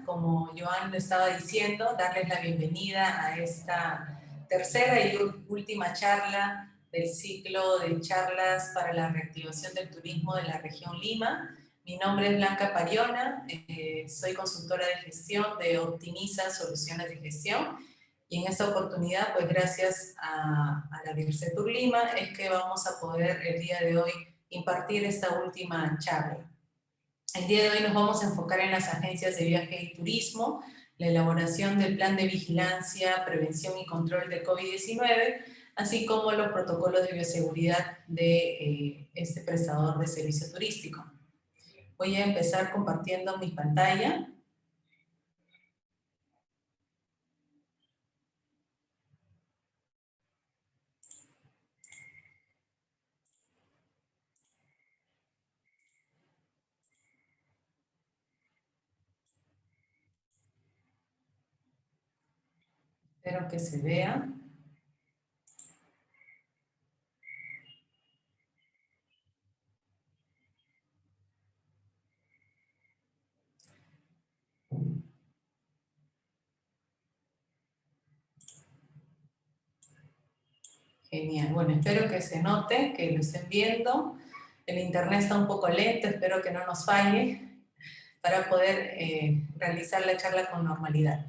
como Joan lo estaba diciendo, darles la bienvenida a esta tercera y última charla del ciclo de charlas para la reactivación del turismo de la región Lima. Mi nombre es Blanca Pariona, soy consultora de gestión de Optimiza Soluciones de Gestión, y en esta oportunidad, pues gracias a la Virsetur Lima, es que vamos a poder el día de hoy impartir esta última charla. El día de hoy nos vamos a enfocar en las agencias de viaje y turismo, la elaboración del plan de vigilancia, prevención y control de COVID-19, así como los protocolos de bioseguridad de este prestador de servicio turístico. Voy a empezar compartiendo mi pantalla. Espero que se vea. Genial. Bueno, espero que se note, que lo estén viendo. El internet está un poco lento, espero que no nos falle para poder realizar la charla con normalidad.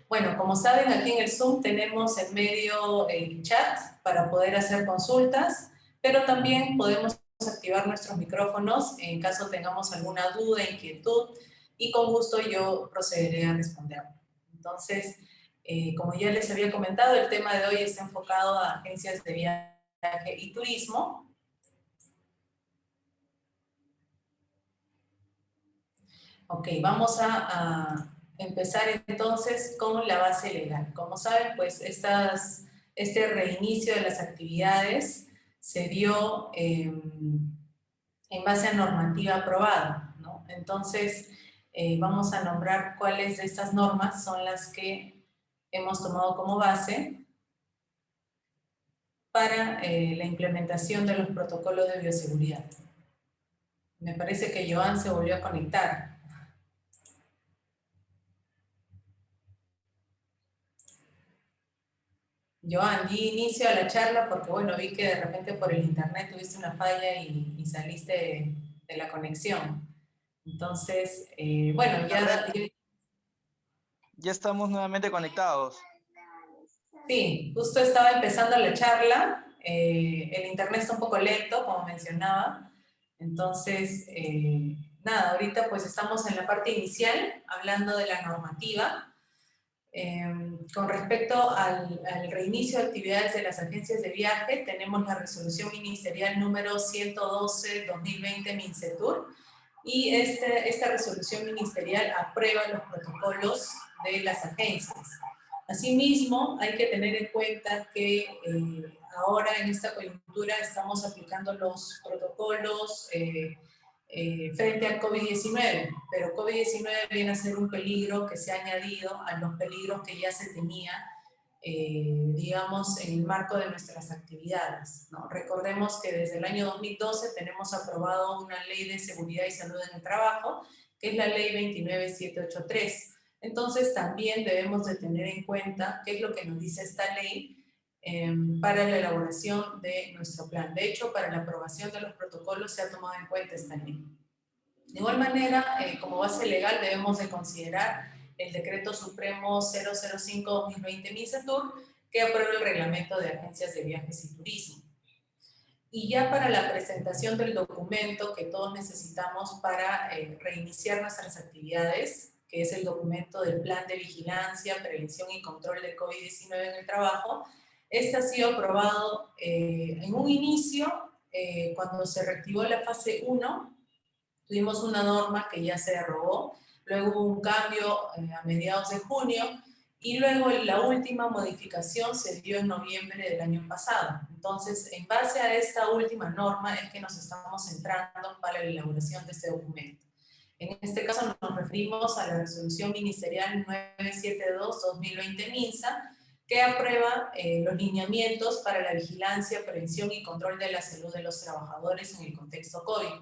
Bueno, como saben, aquí en el Zoom tenemos en medio el chat para poder hacer consultas, pero también podemos activar nuestros micrófonos en caso tengamos alguna duda, inquietud, y con gusto yo procederé a responder. Entonces, como ya les había comentado, el tema de hoy está enfocado a agencias de viaje y turismo. Ok, vamos a empezar entonces con la base legal. Como saben, pues este reinicio de las actividades se dio en base a normativa aprobada, ¿no? Entonces, vamos a nombrar cuáles de estas normas son las que hemos tomado como base para la implementación de los protocolos de bioseguridad. Me parece que Joan se volvió a conectar. Joan, di inicio a la charla porque, bueno, vi que de repente por el internet tuviste una falla y saliste de la conexión. Entonces, bueno, ya estamos nuevamente conectados. Sí, justo estaba empezando la charla. El internet está un poco lento, como mencionaba. Entonces, nada, ahorita pues estamos en la parte inicial, hablando de la normativa. Con respecto al reinicio de actividades de las agencias de viaje, tenemos la resolución ministerial número 112-2020 MINCETUR, y esta resolución ministerial aprueba los protocolos de las agencias. Asimismo, hay que tener en cuenta que ahora en esta coyuntura estamos aplicando los protocolos frente al COVID-19, pero COVID-19 viene a ser un peligro que se ha añadido a los peligros que ya se tenía, digamos, en el marco de nuestras actividades, ¿no? Recordemos que desde el año 2012 tenemos aprobado una ley de seguridad y salud en el trabajo, que es la ley 29783. Entonces también debemos de tener en cuenta qué es lo que nos dice esta ley para la elaboración de nuestro plan. De hecho, para la aprobación de los protocolos se ha tomado en cuenta esta ley. De igual manera, como base legal debemos de considerar el Decreto Supremo 005-2020 MINCETUR, que aprueba el reglamento de agencias de viajes y turismo. Y ya para la presentación del documento que todos necesitamos para reiniciar nuestras actividades, que es el documento del Plan de Vigilancia, Prevención y Control de COVID-19 en el trabajo, este ha sido aprobado en un inicio, cuando se reactivó la fase 1, tuvimos una norma que ya se derogó, luego hubo un cambio a mediados de junio, y luego la última modificación se dio en noviembre del año pasado. Entonces, en base a esta última norma es que nos estamos centrando para la elaboración de este documento. En este caso nos referimos a la resolución ministerial 972-2020 MINSA, que aprueba los lineamientos para la vigilancia, prevención y control de la salud de los trabajadores en el contexto COVID.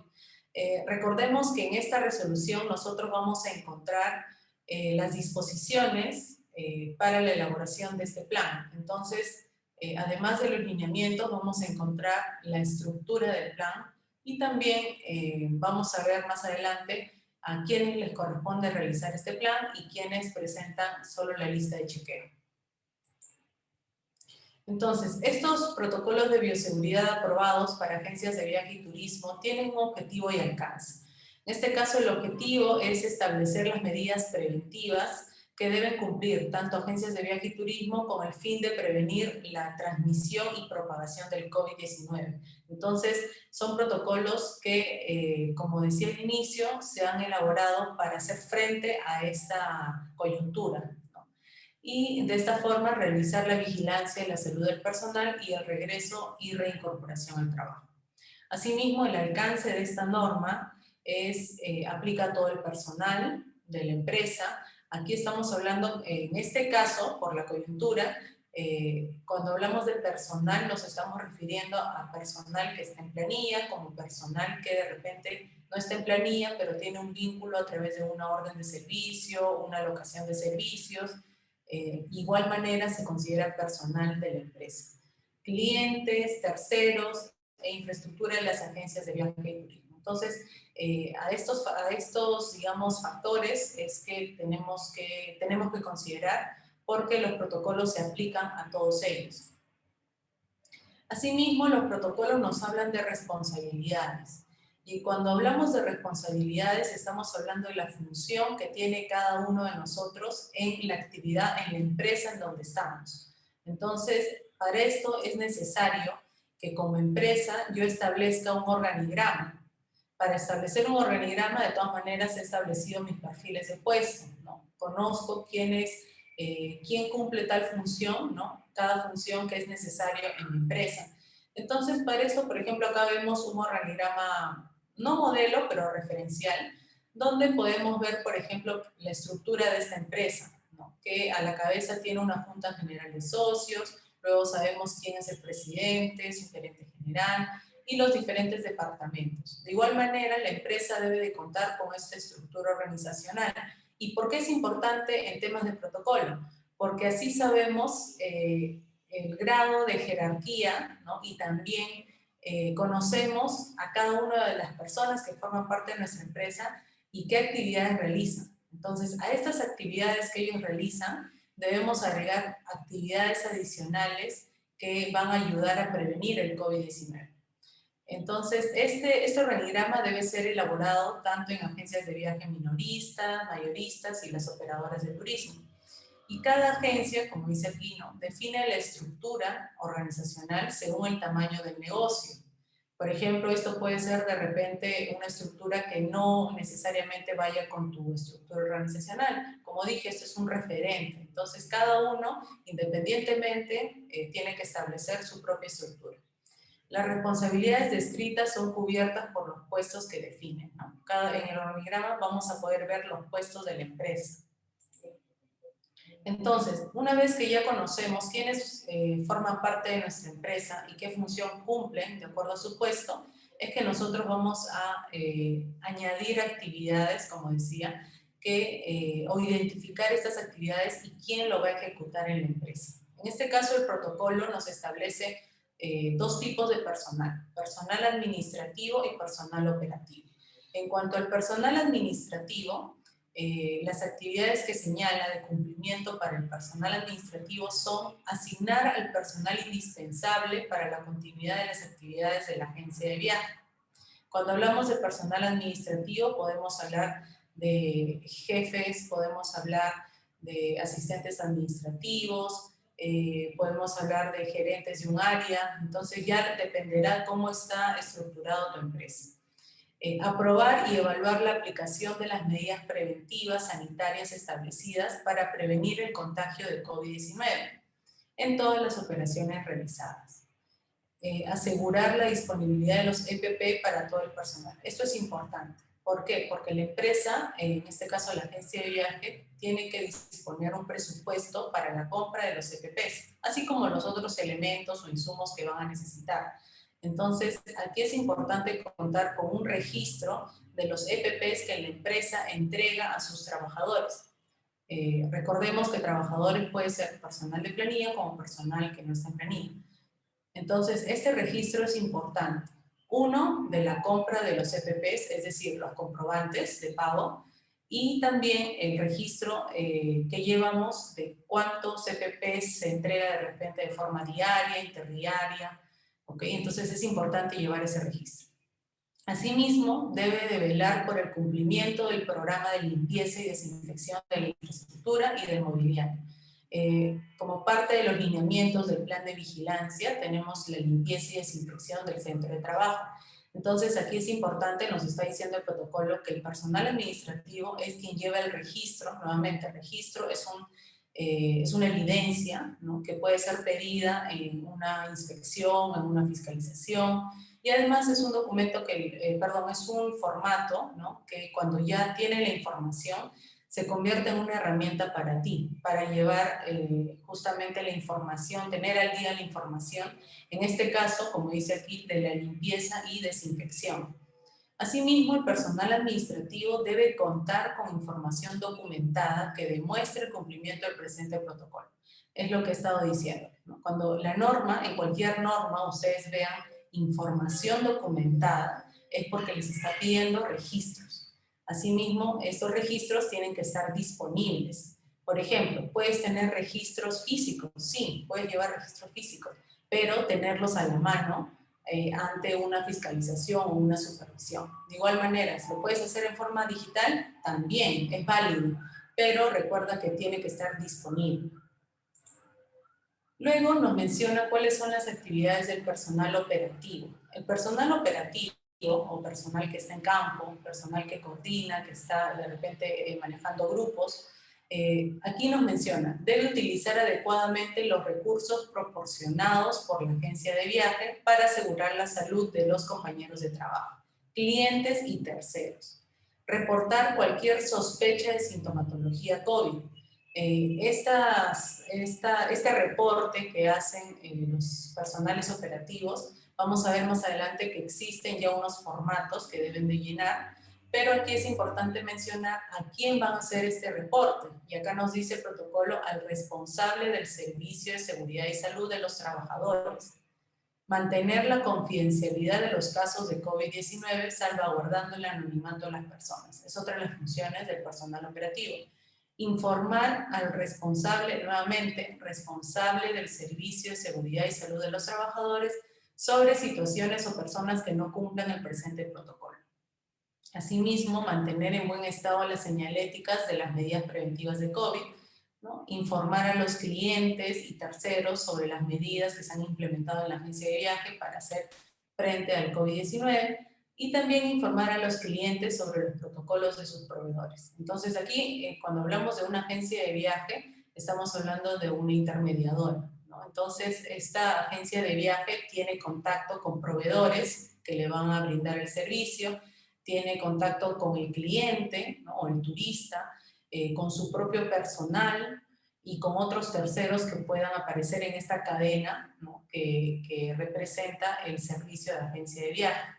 Recordemos que en esta resolución nosotros vamos a encontrar las disposiciones para la elaboración de este plan. Entonces, además de los lineamientos, vamos a encontrar la estructura del plan y también vamos a ver más adelante a quienes les corresponde realizar este plan y quienes presentan solo la lista de chequeo. Entonces, estos protocolos de bioseguridad aprobados para agencias de viaje y turismo tienen un objetivo y alcance. En este caso, el objetivo es establecer las medidas preventivas que deben cumplir tanto agencias de viaje y turismo con el fin de prevenir la transmisión y propagación del COVID-19. Entonces, son protocolos que, como decía al inicio, se han elaborado para hacer frente a esta coyuntura, ¿no? Y de esta forma realizar la vigilancia de la salud del personal y el regreso y reincorporación al trabajo. Asimismo, el alcance de esta norma aplica a todo el personal de la empresa. Aquí estamos hablando, en este caso, por la coyuntura, cuando hablamos de personal nos estamos refiriendo a personal que está en planilla, como personal que de repente no está en planilla, pero tiene un vínculo a través de una orden de servicio, una locación de servicios. Igual manera se considera personal de la empresa. Clientes, terceros e infraestructura de las agencias de viaje y turismo. Entonces, a estos, digamos, factores es que tenemos que considerar porque los protocolos se aplican a todos ellos. Asimismo, los protocolos nos hablan de responsabilidades. Y cuando hablamos de responsabilidades, estamos hablando de la función que tiene cada uno de nosotros en la actividad, en la empresa en donde estamos. Entonces, para esto es necesario que como empresa yo establezca un organigrama. Para establecer un organigrama, de todas maneras, he establecido mis perfiles de puesto, ¿no? Conozco quién cumple tal función, ¿no? Cada función que es necesaria en mi empresa. Entonces, para eso, por ejemplo, acá vemos un organigrama, no modelo, pero referencial, donde podemos ver, por ejemplo, la estructura de esta empresa, ¿no? Que a la cabeza tiene una junta general de socios, luego sabemos quién es el presidente, su gerente general, y los diferentes departamentos. De igual manera, la empresa debe de contar con esta estructura organizacional. ¿Y por qué es importante en temas de protocolo? Porque así sabemos el grado de jerarquía, ¿no? Y también conocemos a cada una de las personas que forman parte de nuestra empresa y qué actividades realizan. Entonces, a estas actividades que ellos realizan, debemos agregar actividades adicionales que van a ayudar a prevenir el COVID-19. Entonces, este organigrama debe ser elaborado tanto en agencias de viaje minoristas, mayoristas y las operadoras de turismo. Y cada agencia, como dice aquí, ¿no?, define la estructura organizacional según el tamaño del negocio. Por ejemplo, esto puede ser de repente una estructura que no necesariamente vaya con tu estructura organizacional. Como dije, esto es un referente. Entonces, cada uno, independientemente, tiene que establecer su propia estructura. Las responsabilidades descritas son cubiertas por los puestos que definen, ¿no? En el organigrama vamos a poder ver los puestos de la empresa. Entonces, una vez que ya conocemos quiénes forman parte de nuestra empresa y qué función cumplen de acuerdo a su puesto, es que nosotros vamos a añadir actividades, como decía, o identificar estas actividades y quién lo va a ejecutar en la empresa. En este caso, el protocolo nos establece dos tipos de personal: personal administrativo y personal operativo. En cuanto al personal administrativo, las actividades que señala de cumplimiento para el personal administrativo son asignar al personal indispensable para la continuidad de las actividades de la agencia de viaje. Cuando hablamos de personal administrativo, podemos hablar de jefes, podemos hablar de asistentes administrativos, podemos hablar de gerentes de un área. Entonces ya dependerá cómo está estructurado tu empresa. Aprobar y evaluar la aplicación de las medidas preventivas sanitarias establecidas para prevenir el contagio de COVID-19 en todas las operaciones realizadas. Asegurar la disponibilidad de los EPP para todo el personal. Esto es importante. ¿Por qué? Porque la empresa, en este caso la agencia de viaje, tiene que disponer un presupuesto para la compra de los EPPs, así como los otros elementos o insumos que van a necesitar. Entonces, aquí es importante contar con un registro de los EPPs que la empresa entrega a sus trabajadores. Recordemos que trabajadores puede ser personal de planilla como personal que no está en planilla. Entonces, este registro es importante. Uno, de la compra de los CPPs, es decir, los comprobantes de pago, y también el registro que llevamos de cuántos CPPs se entrega de repente de forma diaria, interdiaria, ¿ok? Entonces es importante llevar ese registro. Asimismo, debe de velar por el cumplimiento del programa de limpieza y desinfección de la infraestructura y del mobiliario. Como parte de los lineamientos del plan de vigilancia, tenemos la limpieza y desinfección del centro de trabajo. Entonces, aquí es importante, nos está diciendo el protocolo, que el personal administrativo es quien lleva el registro. Nuevamente, el registro es una evidencia, ¿no?, que puede ser pedida en una inspección, en una fiscalización, y además es un documento que, es un formato, ¿no?, que cuando ya tiene la información se convierte en una herramienta para ti, para llevar justamente la información, tener al día la información, en este caso, como dice aquí, de la limpieza y desinfección. Asimismo, el personal administrativo debe contar con información documentada que demuestre el cumplimiento del presente protocolo. Es lo que he estado diciendo, ¿no? Cuando la norma, en cualquier norma, ustedes vean información documentada, es porque les está pidiendo registros. Asimismo, estos registros tienen que estar disponibles. Por ejemplo, puedes tener registros físicos, sí, puedes llevar registros físicos, pero tenerlos a la mano ante una fiscalización o una supervisión. De igual manera, si lo puedes hacer en forma digital, también es válido, pero recuerda que tiene que estar disponible. Luego nos menciona cuáles son las actividades del personal operativo. El personal operativo o personal que está en campo, personal que coordina, que está de repente manejando grupos, aquí nos menciona, debe utilizar adecuadamente los recursos proporcionados por la agencia de viaje para asegurar la salud de los compañeros de trabajo, clientes y terceros. Reportar cualquier sospecha de sintomatología COVID. Este reporte que hacen los personales operativos, vamos a ver más adelante que existen ya unos formatos que deben de llenar, pero aquí es importante mencionar a quién van a hacer este reporte. Y acá nos dice el protocolo al responsable del Servicio de Seguridad y Salud de los Trabajadores. Mantener la confidencialidad de los casos de COVID-19 salvaguardando el anonimato de las personas. Es otra de las funciones del personal operativo. Informar al responsable, nuevamente, responsable del Servicio de Seguridad y Salud de los Trabajadores sobre situaciones o personas que no cumplan el presente protocolo. Asimismo, mantener en buen estado las señaléticas de las medidas preventivas de COVID, ¿no? Informar a los clientes y terceros sobre las medidas que se han implementado en la agencia de viaje para hacer frente al COVID-19 y también informar a los clientes sobre los protocolos de sus proveedores. Entonces aquí, cuando hablamos de una agencia de viaje, estamos hablando de una intermediadora, ¿no? Entonces, esta agencia de viaje tiene contacto con proveedores que le van a brindar el servicio, tiene contacto con el cliente, ¿no?, o el turista, con su propio personal y con otros terceros que puedan aparecer en esta cadena, ¿no?, que representa el servicio de agencia de viaje.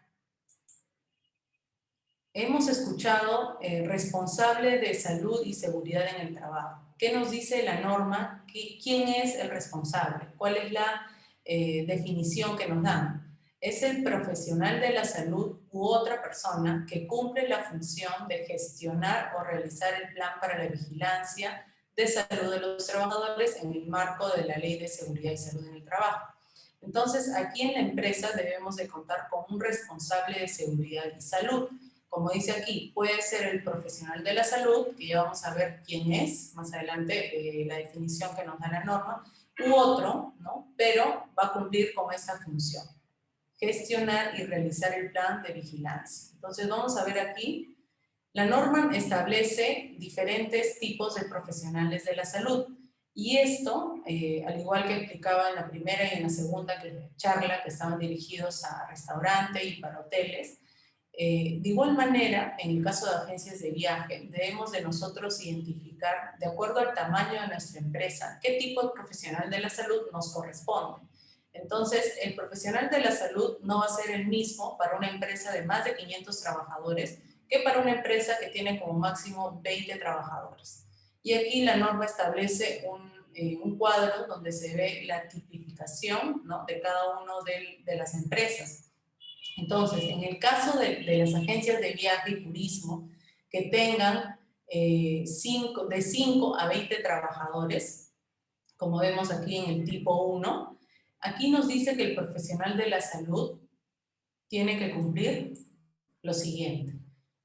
Hemos escuchado responsable de salud y seguridad en el trabajo. ¿Qué nos dice la norma? ¿Quién es el responsable? ¿Cuál es la definición que nos dan? Es el profesional de la salud u otra persona que cumple la función de gestionar o realizar el plan para la vigilancia de salud de los trabajadores en el marco de la Ley de Seguridad y Salud en el Trabajo. Entonces, aquí en la empresa debemos de contar con un responsable de seguridad y salud. Como dice aquí, puede ser el profesional de la salud, que ya vamos a ver quién es, más adelante la definición que nos da la norma, u otro, ¿no?, pero va a cumplir con esta función: gestionar y realizar el plan de vigilancia. Entonces vamos a ver aquí, la norma establece diferentes tipos de profesionales de la salud. Y esto, al igual que explicaba en la primera y en la segunda charla, que estaban dirigidos a restaurantes y para hoteles, de igual manera, en el caso de agencias de viaje, debemos de nosotros identificar, de acuerdo al tamaño de nuestra empresa, qué tipo de profesional de la salud nos corresponde. Entonces, el profesional de la salud no va a ser el mismo para una empresa de más de 500 trabajadores que para una empresa que tiene como máximo 20 trabajadores. Y aquí la norma establece un cuadro donde se ve la tipificación, ¿no?, de cada uno de las empresas. Entonces, en el caso de las agencias de viaje y turismo que tengan de 5 a 20 trabajadores, como vemos aquí en el tipo 1, aquí nos dice que el profesional de la salud tiene que cumplir lo siguiente.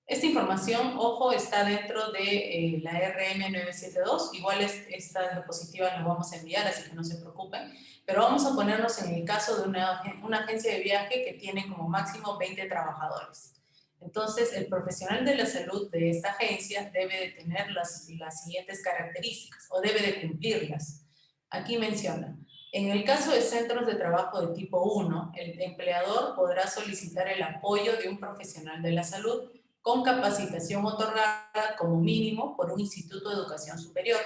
Esta información, ojo, está dentro de la RM 972, igual estas diapositivas las vamos a enviar, así que no se preocupen, pero vamos a ponernos en el caso de una agencia de viaje que tiene como máximo 20 trabajadores. Entonces, el profesional de la salud de esta agencia debe de tener las siguientes características, o debe de cumplirlas. Aquí menciona: en el caso de centros de trabajo de tipo 1, el empleador podrá solicitar el apoyo de un profesional de la salud con capacitación otorgada como mínimo por un instituto de educación superior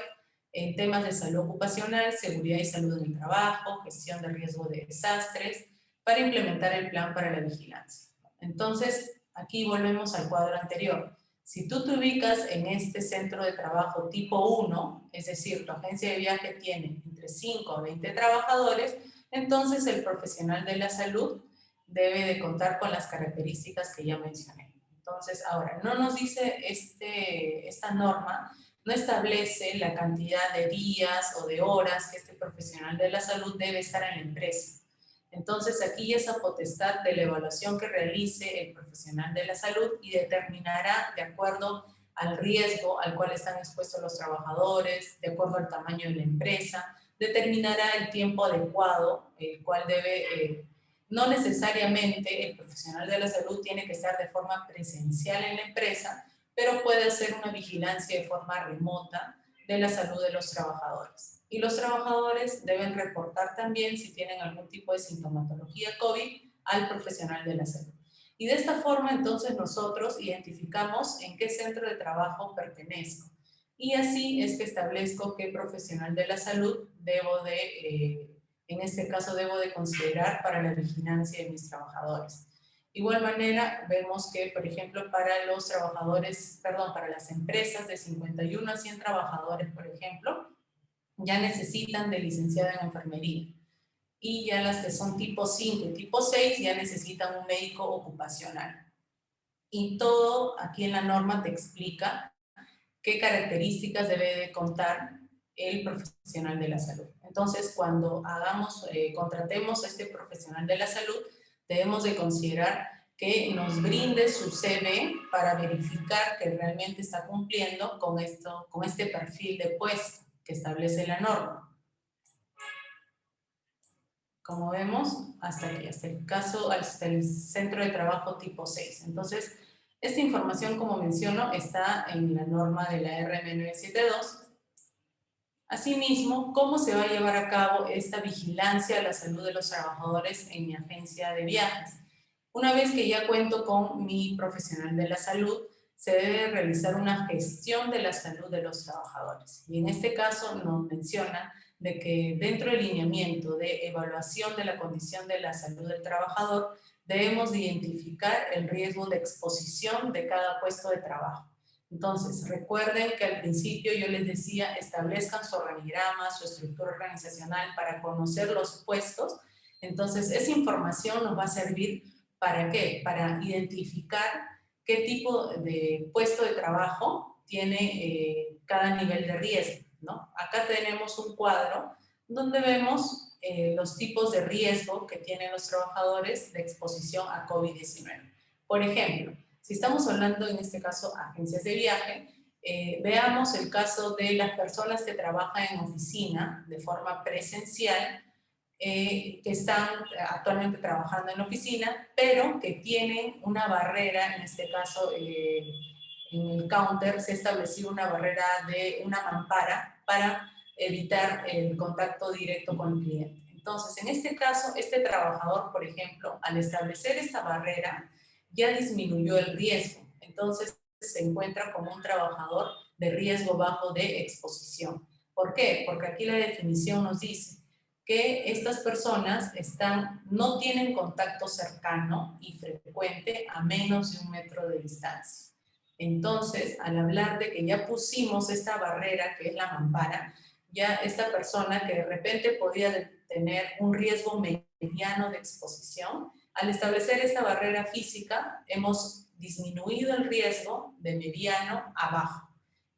en temas de salud ocupacional, seguridad y salud en el trabajo, gestión de riesgo de desastres, para implementar el plan para la vigilancia. Entonces, aquí volvemos al cuadro anterior. Si tú te ubicas en este centro de trabajo tipo 1, es decir, tu agencia de viaje tiene entre 5 a 20 trabajadores, entonces el profesional de la salud debe de contar con las características que ya mencioné. Entonces, ahora, no nos dice esta norma, no establece la cantidad de días o de horas que este profesional de la salud debe estar en la empresa. Entonces, aquí esa potestad de la evaluación que realice el profesional de la salud y determinará de acuerdo al riesgo al cual están expuestos los trabajadores, de acuerdo al tamaño de la empresa, determinará el tiempo adecuado, el cual debe, no necesariamente el profesional de la salud tiene que estar de forma presencial en la empresa, pero puede hacer una vigilancia de forma remota de la salud de los trabajadores. Y los trabajadores deben reportar también si tienen algún tipo de sintomatología COVID al profesional de la salud. Y de esta forma, entonces, nosotros identificamos en qué centro de trabajo pertenezco. Y así es que establezco qué profesional de la salud en este caso, debo de considerar para la vigilancia de mis trabajadores. De igual manera, vemos que, por ejemplo, para los trabajadores, perdón, para las empresas de 51 a 100 trabajadores, por ejemplo, ya necesitan de licenciado en enfermería. Y ya las que son tipo 5 y tipo 6 ya necesitan un médico ocupacional. Y todo aquí en la norma te explica qué características debe de contar el profesional de la salud. Entonces, cuando contratemos a este profesional de la salud, debemos de considerar que nos brinde su CV para verificar que realmente está cumpliendo con este perfil de puesto que establece la norma. Como vemos, hasta aquí, hasta el centro de trabajo tipo 6. Entonces, esta información, como menciono, está en la norma de la RM 972. Asimismo, ¿cómo se va a llevar a cabo esta vigilancia a la salud de los trabajadores en mi agencia de viajes? Una vez que ya cuento con mi profesional de la salud, se debe realizar una gestión de la salud de los trabajadores. Y en este caso nos menciona de que dentro del lineamiento de evaluación de la condición de la salud del trabajador, debemos de identificar el riesgo de exposición de cada puesto de trabajo. Entonces, recuerden que al principio yo les decía, establezcan su organigrama, su estructura organizacional para conocer los puestos. Entonces, esa información nos va a servir ¿para qué? Para identificar qué tipo de puesto de trabajo tiene cada nivel de riesgo, ¿no? Acá tenemos un cuadro donde vemos los tipos de riesgo que tienen los trabajadores de exposición a COVID-19. Por ejemplo, si estamos hablando en este caso agencias de viaje, veamos el caso de las personas que trabajan en oficina de forma presencial, que están actualmente trabajando en la oficina, pero que tienen una barrera, en este caso en el counter se ha establecido una barrera de una mampara para evitar el contacto directo con el cliente. Entonces, en este caso, este trabajador, por ejemplo, al establecer esta barrera, ya disminuyó el riesgo. Entonces, se encuentra como un trabajador de riesgo bajo de exposición. ¿Por qué? Porque aquí la definición nos dice que estas personas no tienen contacto cercano y frecuente a menos de 1 metro de distancia. Entonces, al hablar de que ya pusimos esta barrera, que es la mampara, ya esta persona que de repente podía tener un riesgo mediano de exposición, al establecer esta barrera física, hemos disminuido el riesgo de mediano a bajo.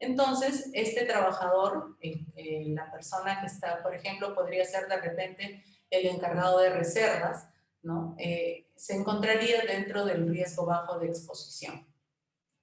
Entonces, este trabajador, la persona que está, por ejemplo, podría ser de repente el encargado de reservas, ¿no? Se encontraría dentro del riesgo bajo de exposición.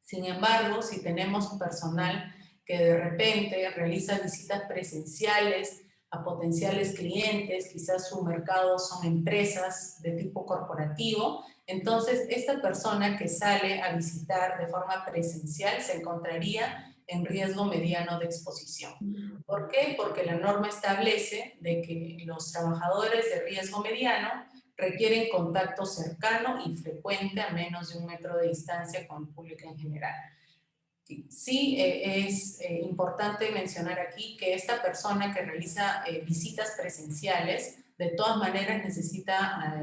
Sin embargo, si tenemos personal que de repente realiza visitas presenciales a potenciales clientes, quizás su mercado son empresas de tipo corporativo, entonces esta persona que sale a visitar de forma presencial se encontraría en riesgo mediano de exposición. ¿Por qué? Porque la norma establece de que los trabajadores de riesgo mediano requieren contacto cercano y frecuente a menos de 1 metro de distancia con el público en general. Sí, es importante mencionar aquí que esta persona que realiza visitas presenciales, de todas maneras necesita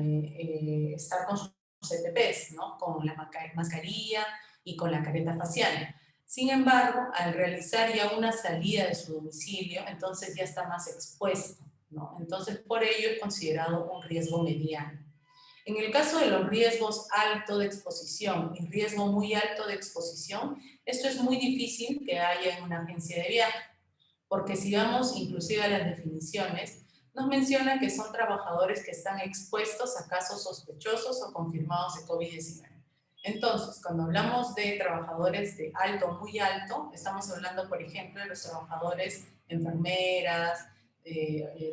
estar con sus EPPs, ¿no? Con la mascarilla y con la careta facial. Sin embargo, al realizar ya una salida de su domicilio, entonces ya está más expuesto, ¿no? Entonces, por ello es considerado un riesgo mediano. En el caso de los riesgos alto de exposición y riesgo muy alto de exposición, esto es muy difícil que haya en una agencia de viaje, porque si vamos inclusive a las definiciones, nos menciona que son trabajadores que están expuestos a casos sospechosos o confirmados de COVID-19. Entonces, cuando hablamos de trabajadores de alto o muy alto, estamos hablando, por ejemplo, de los trabajadores enfermeras,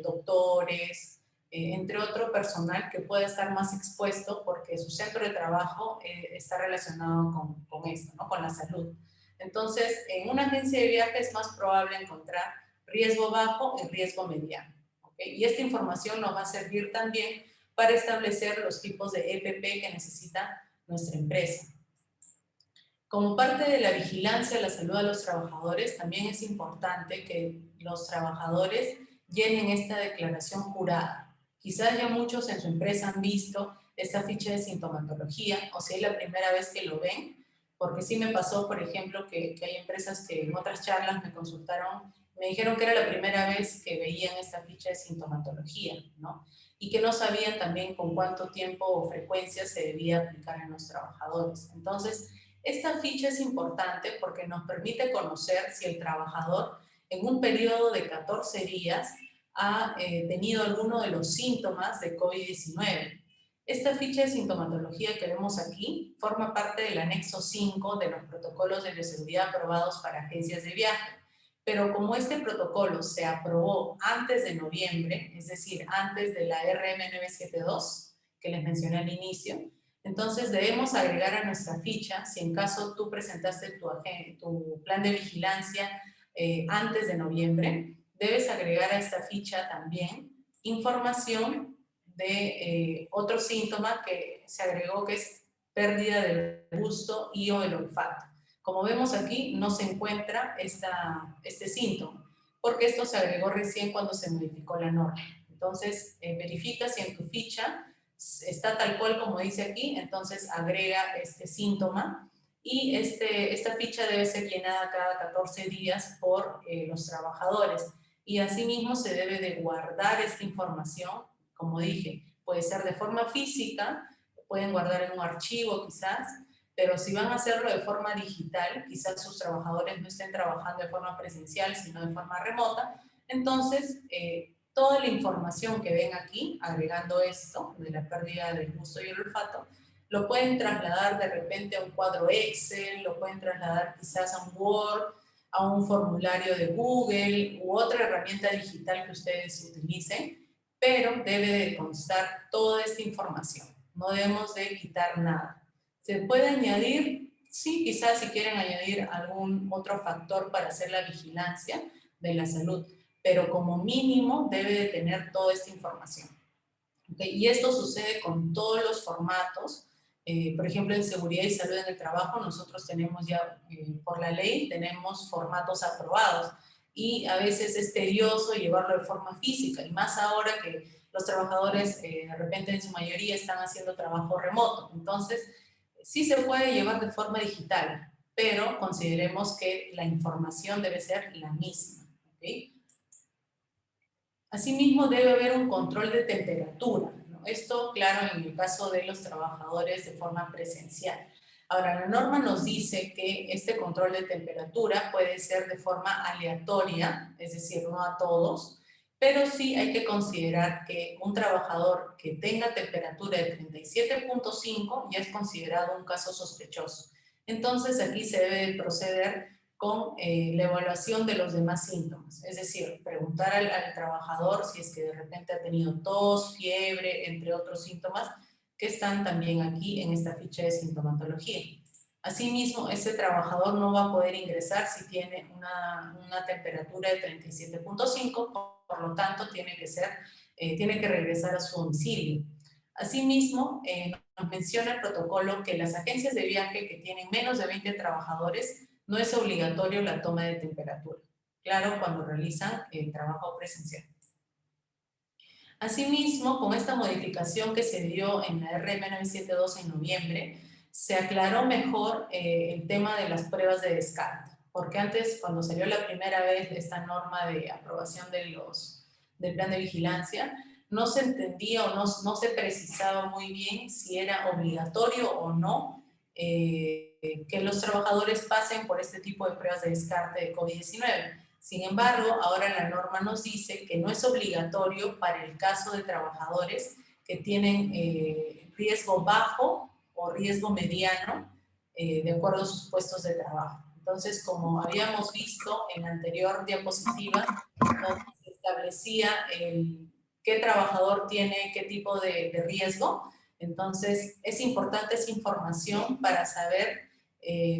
doctores, entre otro personal que puede estar más expuesto porque su centro de trabajo está relacionado con esto, ¿no? Con la salud. Entonces, en una agencia de viaje es más probable encontrar riesgo bajo y riesgo mediano. ¿Okay? Y esta información nos va a servir también para establecer los tipos de EPP que necesita nuestra empresa. Como parte de la vigilancia de la salud de los trabajadores, también es importante que los trabajadores llenen esta declaración jurada. Quizás ya muchos en su empresa han visto esta ficha de sintomatología, o si es la primera vez que lo ven, porque sí me pasó, por ejemplo, que hay empresas que en otras charlas me consultaron, me dijeron que era la primera vez que veían esta ficha de sintomatología, ¿no? Y que no sabían también con cuánto tiempo o frecuencia se debía aplicar en los trabajadores. Entonces, esta ficha es importante porque nos permite conocer si el trabajador en un periodo de 14 días ha tenido alguno de los síntomas de COVID-19. Esta ficha de sintomatología que vemos aquí forma parte del anexo 5 de los protocolos de bioseguridad aprobados para agencias de viaje. Pero como este protocolo se aprobó antes de noviembre, es decir, antes de la RM972, que les mencioné al inicio, entonces debemos agregar a nuestra ficha, si en caso tú presentaste tu plan de vigilancia antes de noviembre, debes agregar a esta ficha también información de otro síntoma que se agregó, que es pérdida del gusto y o el olfato. Como vemos aquí, no se encuentra este síntoma, porque esto se agregó recién cuando se modificó la norma. Entonces, verifica si en tu ficha está tal cual como dice aquí, entonces agrega este síntoma y esta ficha debe ser llenada cada 14 días por los trabajadores. Y asimismo se debe de guardar esta información, como dije, puede ser de forma física, pueden guardar en un archivo quizás, pero si van a hacerlo de forma digital, quizás sus trabajadores no estén trabajando de forma presencial, sino de forma remota, entonces toda la información que ven aquí, agregando esto de la pérdida del gusto y el olfato, lo pueden trasladar de repente a un cuadro Excel, lo pueden trasladar quizás a un Word, a un formulario de Google u otra herramienta digital que ustedes utilicen, pero debe de constar toda esta información. No debemos de quitar nada. ¿Se puede añadir? Sí, quizás si quieren añadir algún otro factor para hacer la vigilancia de la salud, pero como mínimo debe de tener toda esta información. ¿Okay? Y esto sucede con todos los formatos. Por ejemplo, en seguridad y salud en el trabajo, nosotros tenemos ya, por la ley, tenemos formatos aprobados y a veces es tedioso llevarlo de forma física y más ahora que los trabajadores de repente en su mayoría están haciendo trabajo remoto. Entonces, sí se puede llevar de forma digital, pero consideremos que la información debe ser la misma. ¿Okay? Asimismo, debe haber un control de temperatura, ¿no? Esto, claro, en el caso de los trabajadores de forma presencial. Ahora, la norma nos dice que este control de temperatura puede ser de forma aleatoria, es decir, no a todos, pero sí hay que considerar que un trabajador que tenga temperatura de 37.5 ya es considerado un caso sospechoso. Entonces, aquí se debe proceder con la evaluación de los demás síntomas. Es decir, preguntar al trabajador si es que de repente ha tenido tos, fiebre, entre otros síntomas que están también aquí en esta ficha de sintomatología. Asimismo, ese trabajador no va a poder ingresar si tiene una temperatura de 37.5, por lo tanto tiene que regresar a su domicilio. Asimismo, nos menciona el protocolo que las agencias de viaje que tienen menos de 20 trabajadores no es obligatorio la toma de temperatura. Claro, cuando realizan el trabajo presencial. Asimismo, con esta modificación que se dio en la RM972 en noviembre, se aclaró mejor el tema de las pruebas de descarte. Porque antes, cuando salió la primera vez esta norma de aprobación del plan de vigilancia, no se entendía o no se precisaba muy bien si era obligatorio o no que los trabajadores pasen por este tipo de pruebas de descarte de COVID-19. Sin embargo, ahora la norma nos dice que no es obligatorio para el caso de trabajadores que tienen riesgo bajo o riesgo mediano de acuerdo a sus puestos de trabajo. Entonces, como habíamos visto en la anterior diapositiva, donde se establecía qué trabajador tiene qué tipo de riesgo, entonces es importante esa información para saber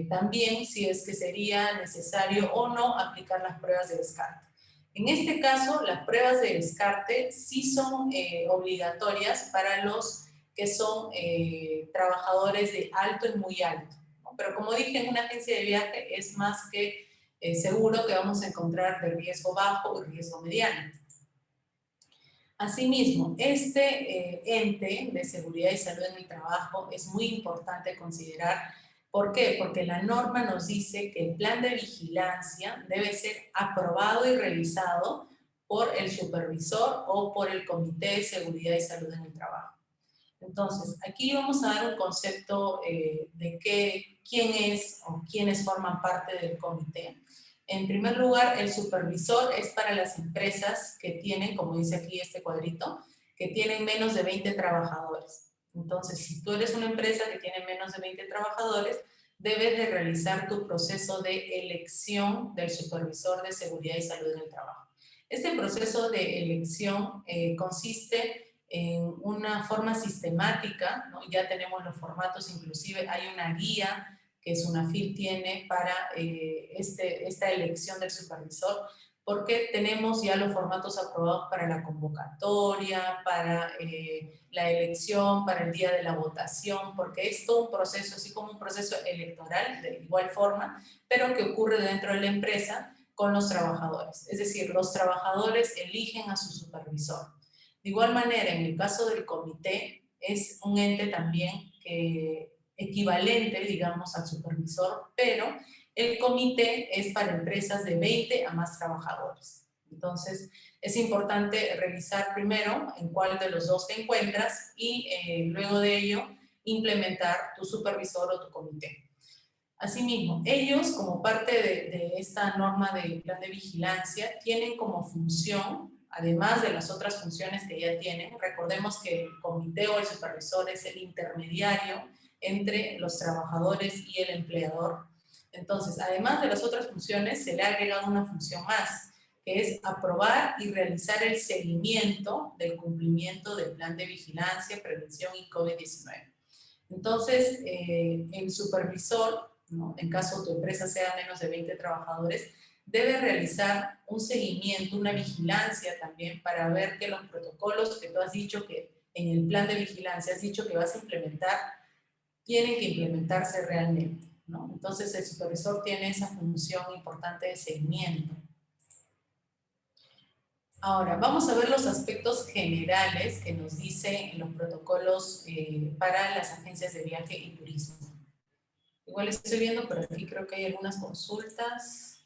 también si es que sería necesario o no aplicar las pruebas de descarte. En este caso, las pruebas de descarte sí son obligatorias para los que son trabajadores de alto y muy alto, ¿no? Pero como dije, en una agencia de viaje es más que seguro que vamos a encontrar de riesgo bajo y riesgo mediano. Asimismo, este ente de seguridad y salud en el trabajo es muy importante considerar. ¿Por qué? Porque la norma nos dice que el plan de vigilancia debe ser aprobado y revisado por el supervisor o por el Comité de Seguridad y Salud en el Trabajo. Entonces, aquí vamos a dar un concepto de quién es o quiénes forman parte del comité. En primer lugar, el supervisor es para las empresas que tienen, como dice aquí este cuadrito, que tienen menos de 20 trabajadores. Entonces, si tú eres una empresa que tiene menos de 20 trabajadores, debes de realizar tu proceso de elección del supervisor de seguridad y salud en el trabajo. Este proceso de elección consiste en una forma sistemática, ¿no? Ya tenemos los formatos, inclusive hay una guía que SUNAFIL tiene para esta elección del supervisor, porque tenemos ya los formatos aprobados para la convocatoria, para la elección, para el día de la votación, porque es todo un proceso, así como un proceso electoral de igual forma, pero que ocurre dentro de la empresa con los trabajadores. Es decir, los trabajadores eligen a su supervisor. De igual manera, en el caso del comité, es un ente también equivalente, digamos, al supervisor, pero el comité es para empresas de 20 a más trabajadores. Entonces, es importante revisar primero en cuál de los dos te encuentras y luego de ello implementar tu supervisor o tu comité. Asimismo, ellos, como parte de esta norma del plan de vigilancia, tienen como función, además de las otras funciones que ya tienen, recordemos que el comité o el supervisor es el intermediario entre los trabajadores y el empleador. Entonces, además de las otras funciones, se le ha agregado una función más, que es aprobar y realizar el seguimiento del cumplimiento del plan de vigilancia, prevención y COVID-19. Entonces, el supervisor, ¿no? En caso tu empresa sea menos de 20 trabajadores, debe realizar un seguimiento, una vigilancia también para ver que los protocolos que tú has dicho que en el plan de vigilancia has dicho que vas a implementar, tienen que implementarse realmente, ¿no? Entonces el supervisor tiene esa función importante de seguimiento. Ahora, vamos a ver los aspectos generales que nos dicen los protocolos para las agencias de viaje y turismo. Igual estoy viendo, pero aquí creo que hay algunas consultas.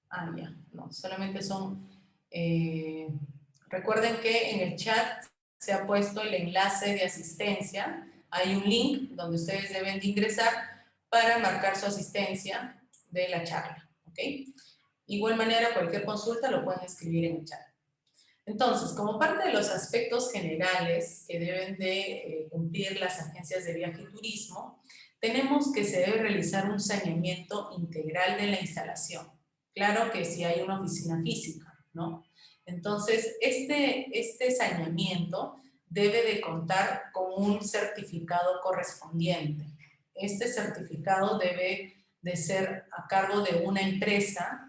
Ah, ya, no, solamente son... recuerden que en el chat se ha puesto el enlace de asistencia. Hay un link donde ustedes deben de ingresar para marcar su asistencia de la charla, ¿ok? Igual manera, cualquier consulta lo pueden escribir en el chat. Entonces, como parte de los aspectos generales que deben de cumplir las agencias de viaje y turismo, tenemos que se debe realizar un saneamiento integral de la instalación. Claro que si hay una oficina física, ¿no? Entonces, este saneamiento debe de contar con un certificado correspondiente. Este certificado debe de ser a cargo de una empresa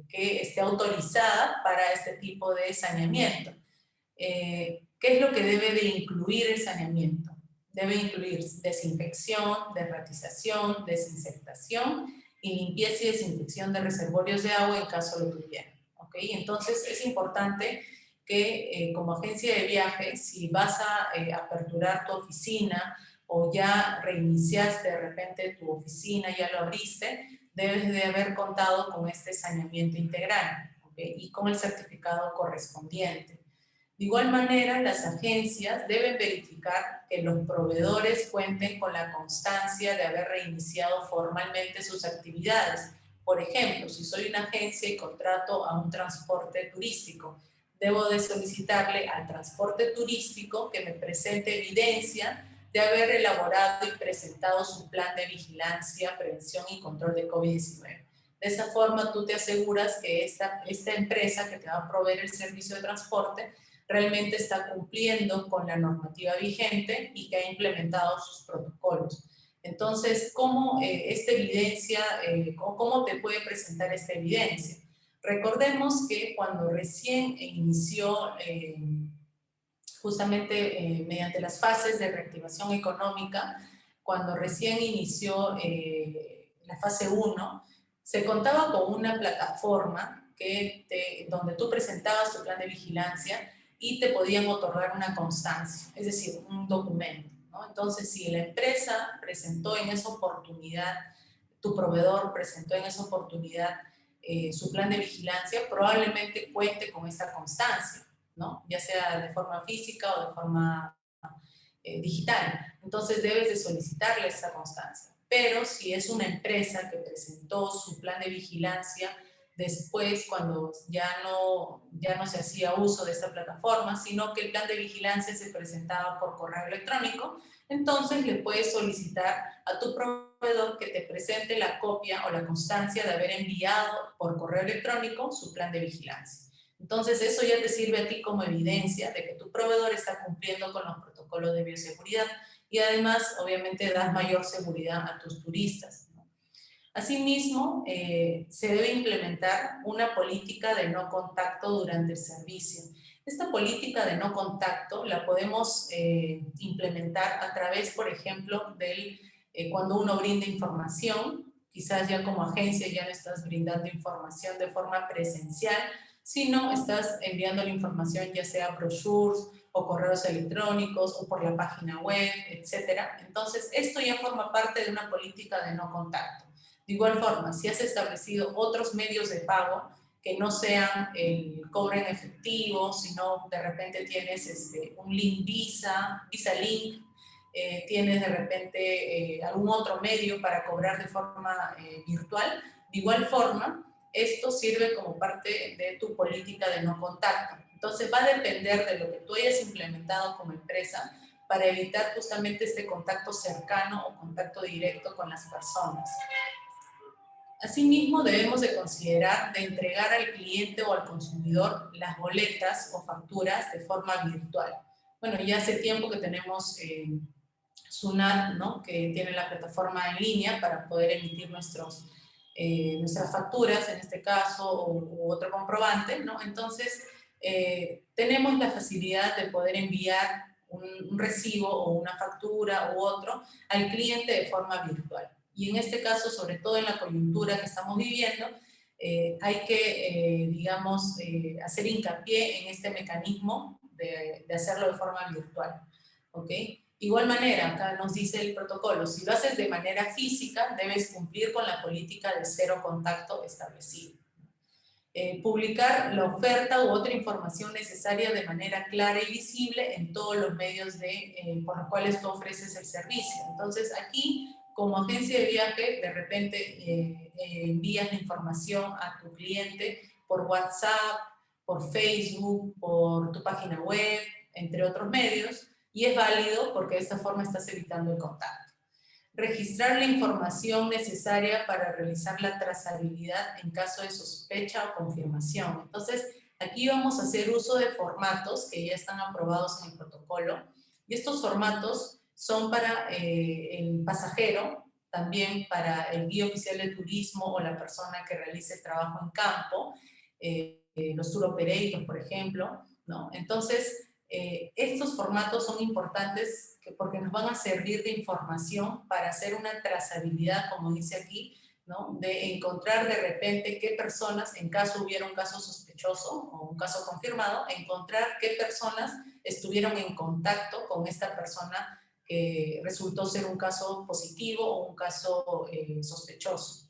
que esté autorizada para este tipo de saneamiento. ¿Qué es lo que debe de incluir el saneamiento? Debe incluir desinfección, derratización, desinsectación y limpieza y desinfección de reservorios de agua en caso lo tuvieran. ¿Ok? Entonces es importante que como agencia de viajes, si vas a aperturar tu oficina o ya reiniciaste de repente tu oficina, ya lo abriste, debes de haber contado con este saneamiento integral, ¿okay? Y con el certificado correspondiente. De igual manera, las agencias deben verificar que los proveedores cuenten con la constancia de haber reiniciado formalmente sus actividades. Por ejemplo, si soy una agencia y contrato a un transporte turístico, debo de solicitarle al transporte turístico que me presente evidencia de haber elaborado y presentado su plan de vigilancia, prevención y control de COVID-19. De esa forma, tú te aseguras que esta empresa que te va a proveer el servicio de transporte realmente está cumpliendo con la normativa vigente y que ha implementado sus protocolos. Entonces, ¿cómo esta evidencia, cómo te puede presentar esta evidencia? Recordemos que cuando recién inició justamente mediante las fases de reactivación económica, cuando recién inició la fase 1, se contaba con una plataforma donde tú presentabas tu plan de vigilancia y te podían otorgar una constancia, es decir, un documento, ¿no? Entonces, si la empresa presentó en esa oportunidad, tu proveedor presentó en esa oportunidad su plan de vigilancia, probablemente cuente con esta constancia, ¿no? Ya sea de forma física o de forma digital. Entonces debes de solicitarle esa constancia. Pero si es una empresa que presentó su plan de vigilancia después, cuando ya no se hacía uso de esta plataforma, sino que el plan de vigilancia se presentaba por correo electrónico, entonces le puedes solicitar a tu proveedor que te presente la copia o la constancia de haber enviado por correo electrónico su plan de vigilancia. Entonces, eso ya te sirve a ti como evidencia de que tu proveedor está cumpliendo con los protocolos de bioseguridad y además, obviamente, das mayor seguridad a tus turistas, ¿no? Asimismo, se debe implementar una política de no contacto durante el servicio. Esta política de no contacto la podemos implementar a través, por ejemplo, cuando uno brinda información, quizás ya como agencia ya no estás brindando información de forma presencial, sino estás enviando la información ya sea brochures o correos electrónicos o por la página web, etcétera. Entonces, esto ya forma parte de una política de no contacto. De igual forma, si has establecido otros medios de pago que no sean el cobro en efectivo, sino de repente tienes un link Visa Link, tienes de repente algún otro medio para cobrar de forma virtual, de igual forma, esto sirve como parte de tu política de no contacto. Entonces va a depender de lo que tú hayas implementado como empresa para evitar justamente este contacto cercano o contacto directo con las personas. Asimismo, debemos de considerar de entregar al cliente o al consumidor las boletas o facturas de forma virtual. Bueno, ya hace tiempo que tenemos SUNAT, ¿no? Que tiene la plataforma en línea para poder emitir nuestras facturas, en este caso, u otro comprobante, ¿no? Entonces, tenemos la facilidad de poder enviar un recibo o una factura u otro al cliente de forma virtual. Y en este caso, sobre todo en la coyuntura que estamos viviendo, hay que, digamos, hacer hincapié en este mecanismo de hacerlo de forma virtual. ¿ok? Igual manera, acá nos dice el protocolo, si lo haces de manera física, debes cumplir con la política de cero contacto establecida. Publicar la oferta u otra información necesaria de manera clara y visible en todos los medios por los cuales tú ofreces el servicio. Entonces, aquí, como agencia de viaje, de repente envías la información a tu cliente por WhatsApp, por Facebook, por tu página web, entre otros medios, y es válido porque de esta forma estás evitando el contacto. Registrar la información necesaria para realizar la trazabilidad en caso de sospecha o confirmación. Entonces, aquí vamos a hacer uso de formatos que ya están aprobados en el protocolo, y estos formatos son para el pasajero, también para el guía oficial de turismo o la persona que realice el trabajo en campo, los tour operators, por ejemplo, ¿no? Entonces, estos formatos son importantes porque nos van a servir de información para hacer una trazabilidad, como dice aquí, ¿no? De encontrar de repente qué personas, en caso hubiera un caso sospechoso o un caso confirmado, encontrar qué personas estuvieron en contacto con esta persona que resultó ser un caso positivo o un caso sospechoso.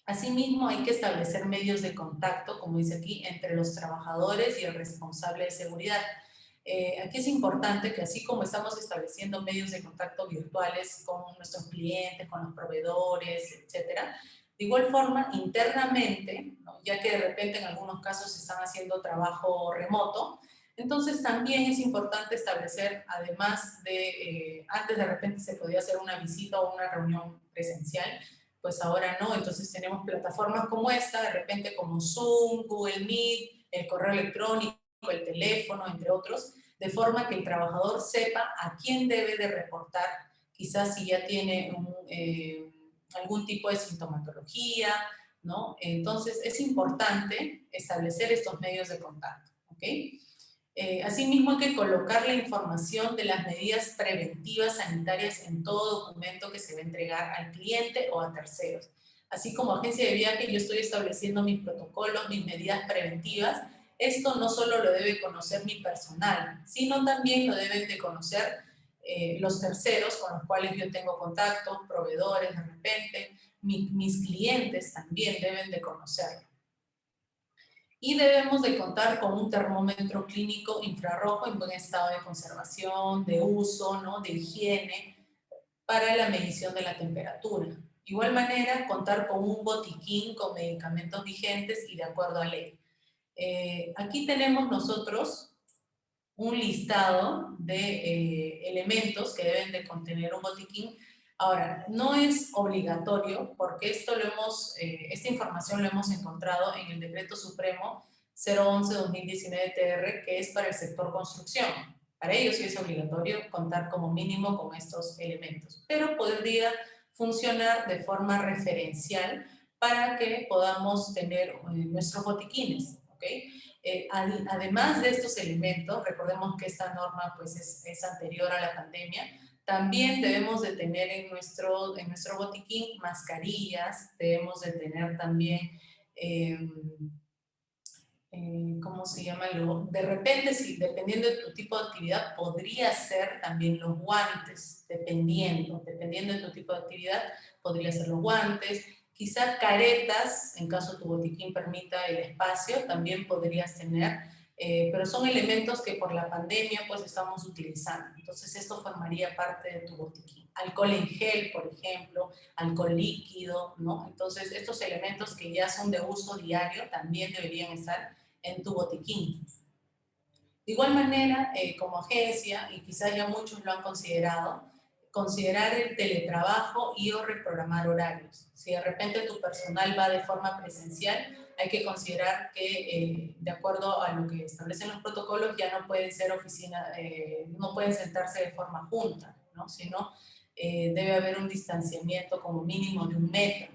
Asimismo, hay que establecer medios de contacto, como dice aquí, entre los trabajadores y el responsable de seguridad. Aquí es importante que así como estamos estableciendo medios de contacto virtuales con nuestros clientes, con los proveedores, etcétera, de igual forma, internamente, ¿no? Ya que de repente en algunos casos se están haciendo trabajo remoto, entonces también es importante establecer, además de, antes de repente se podía hacer una visita o una reunión presencial, pues ahora no, entonces tenemos plataformas como esta, de repente como Zoom, Google Meet, el correo electrónico, el teléfono, entre otros, de forma que el trabajador sepa a quién debe de reportar, quizás si ya tiene algún tipo de sintomatología, ¿no? Entonces es importante establecer estos medios de contacto, ¿ok? Asimismo, hay que colocar la información de las medidas preventivas sanitarias en todo documento que se va a entregar al cliente o a terceros. Así como agencia de viaje, yo estoy estableciendo mis protocolos, mis medidas preventivas. Esto no solo lo debe conocer mi personal, sino también lo deben de conocer los terceros con los cuales yo tengo contacto, proveedores de repente, mis clientes también deben de conocerlo. Y debemos de contar con un termómetro clínico infrarrojo en buen estado de conservación, de uso, ¿no? De higiene, para la medición de la temperatura. De igual manera, contar con un botiquín con medicamentos vigentes y de acuerdo a ley. Aquí tenemos nosotros un listado de elementos que deben de contener un botiquín. Ahora, no es obligatorio porque esta información lo hemos encontrado en el Decreto Supremo 011-2019 TR, que es para el sector construcción. Para ellos sí es obligatorio contar como mínimo con estos elementos, pero podría funcionar de forma referencial para que podamos tener nuestros botiquines, ¿ok? Además de estos elementos, recordemos que esta norma pues es anterior a la pandemia, también debemos de tener en nuestro botiquín mascarillas, debemos de tener también, ¿cómo se llama? De repente, si, dependiendo de tu tipo de actividad, podría ser también los guantes, dependiendo de tu tipo de actividad, podría ser los guantes, quizá caretas, en caso tu botiquín permita el espacio, también podrías tener, pero son elementos que por la pandemia pues estamos utilizando, entonces esto formaría parte de tu botiquín. Alcohol en gel, por ejemplo, alcohol líquido, ¿no? Entonces estos elementos que ya son de uso diario también deberían estar en tu botiquín. De igual manera, como agencia, y quizás ya muchos lo han considerado, considerar el teletrabajo y o reprogramar horarios. Si de repente tu personal va de forma presencial, hay que considerar que de acuerdo a lo que establecen los protocolos ya no pueden ser no pueden sentarse de forma junta, ¿no? Sino debe haber un distanciamiento como mínimo de 1 metro.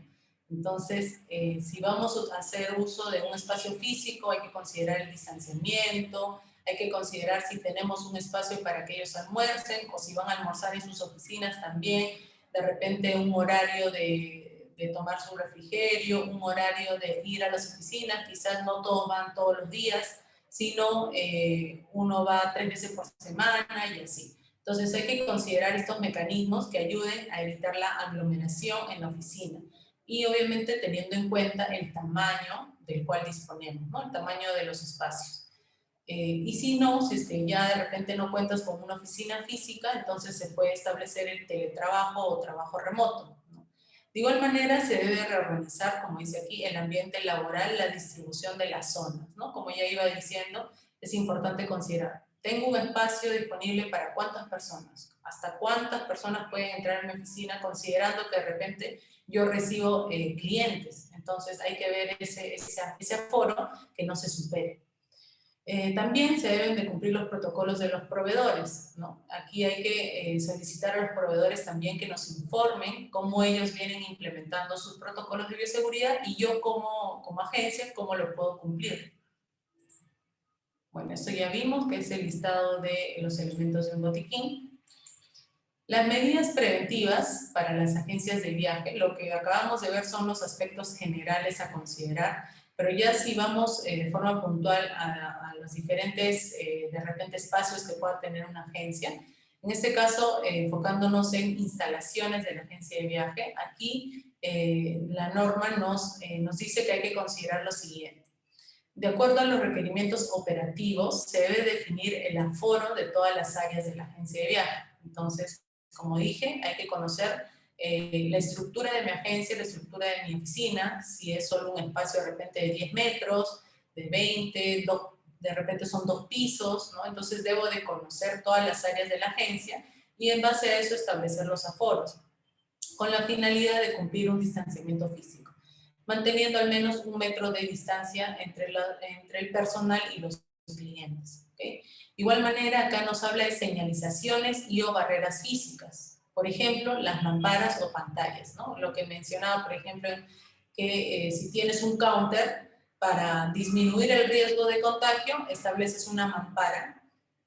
Entonces, si vamos a hacer uso de un espacio físico, hay que considerar el distanciamiento, hay que considerar si tenemos un espacio para que ellos almuercen o si van a almorzar en sus oficinas también, de repente un horario de tomar su refrigerio, un horario de ir a las oficinas, quizás no todos van todos los días, sino uno va 3 veces por semana y así. Entonces hay que considerar estos mecanismos que ayuden a evitar la aglomeración en la oficina y obviamente teniendo en cuenta el tamaño del cual disponemos, ¿no? El tamaño de los espacios. Y si no, si es que ya de repente no cuentas con una oficina física, entonces se puede establecer el teletrabajo o trabajo remoto, ¿no? De igual manera, se debe reorganizar, como dice aquí, el ambiente laboral, la distribución de las zonas, ¿no? Como ya iba diciendo, es importante considerar, ¿tengo un espacio disponible para cuántas personas? ¿Hasta cuántas personas pueden entrar en mi oficina considerando que de repente yo recibo clientes? Entonces hay que ver ese aforo que no se supere. También se deben de cumplir los protocolos de los proveedores, ¿no? Aquí hay que solicitar a los proveedores también que nos informen cómo ellos vienen implementando sus protocolos de bioseguridad y yo como agencia, cómo lo puedo cumplir. Bueno, esto ya vimos que es el listado de los elementos de un botiquín. Las medidas preventivas para las agencias de viaje, lo que acabamos de ver son los aspectos generales a considerar, pero ya si vamos de forma puntual a los diferentes, de repente, espacios que pueda tener una agencia, en este caso, enfocándonos en instalaciones de la agencia de viaje, aquí la norma nos dice que hay que considerar lo siguiente. De acuerdo a los requerimientos operativos, se debe definir el aforo de todas las áreas de la agencia de viaje. Entonces, como dije, hay que conocer la estructura de mi agencia, la estructura de mi oficina, si es solo un espacio de repente de 10 metros, de 20, de repente son 2 pisos, ¿no? Entonces debo de conocer todas las áreas de la agencia y en base a eso establecer los aforos, con la finalidad de cumplir un distanciamiento físico, manteniendo al menos 1 metro de distancia entre el personal y los clientes. ¿Okay? De igual manera, acá nos habla de señalizaciones y o barreras físicas. Por ejemplo, las mamparas o pantallas, ¿no? Lo que mencionaba, por ejemplo, que si tienes un counter, para disminuir el riesgo de contagio, estableces una mampara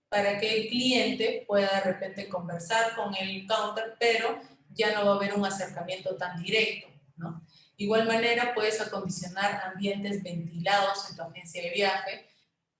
para que el cliente pueda de repente conversar con el counter, pero ya no va a haber un acercamiento tan directo, ¿no? De igual manera, puedes acondicionar ambientes ventilados en tu agencia de viaje,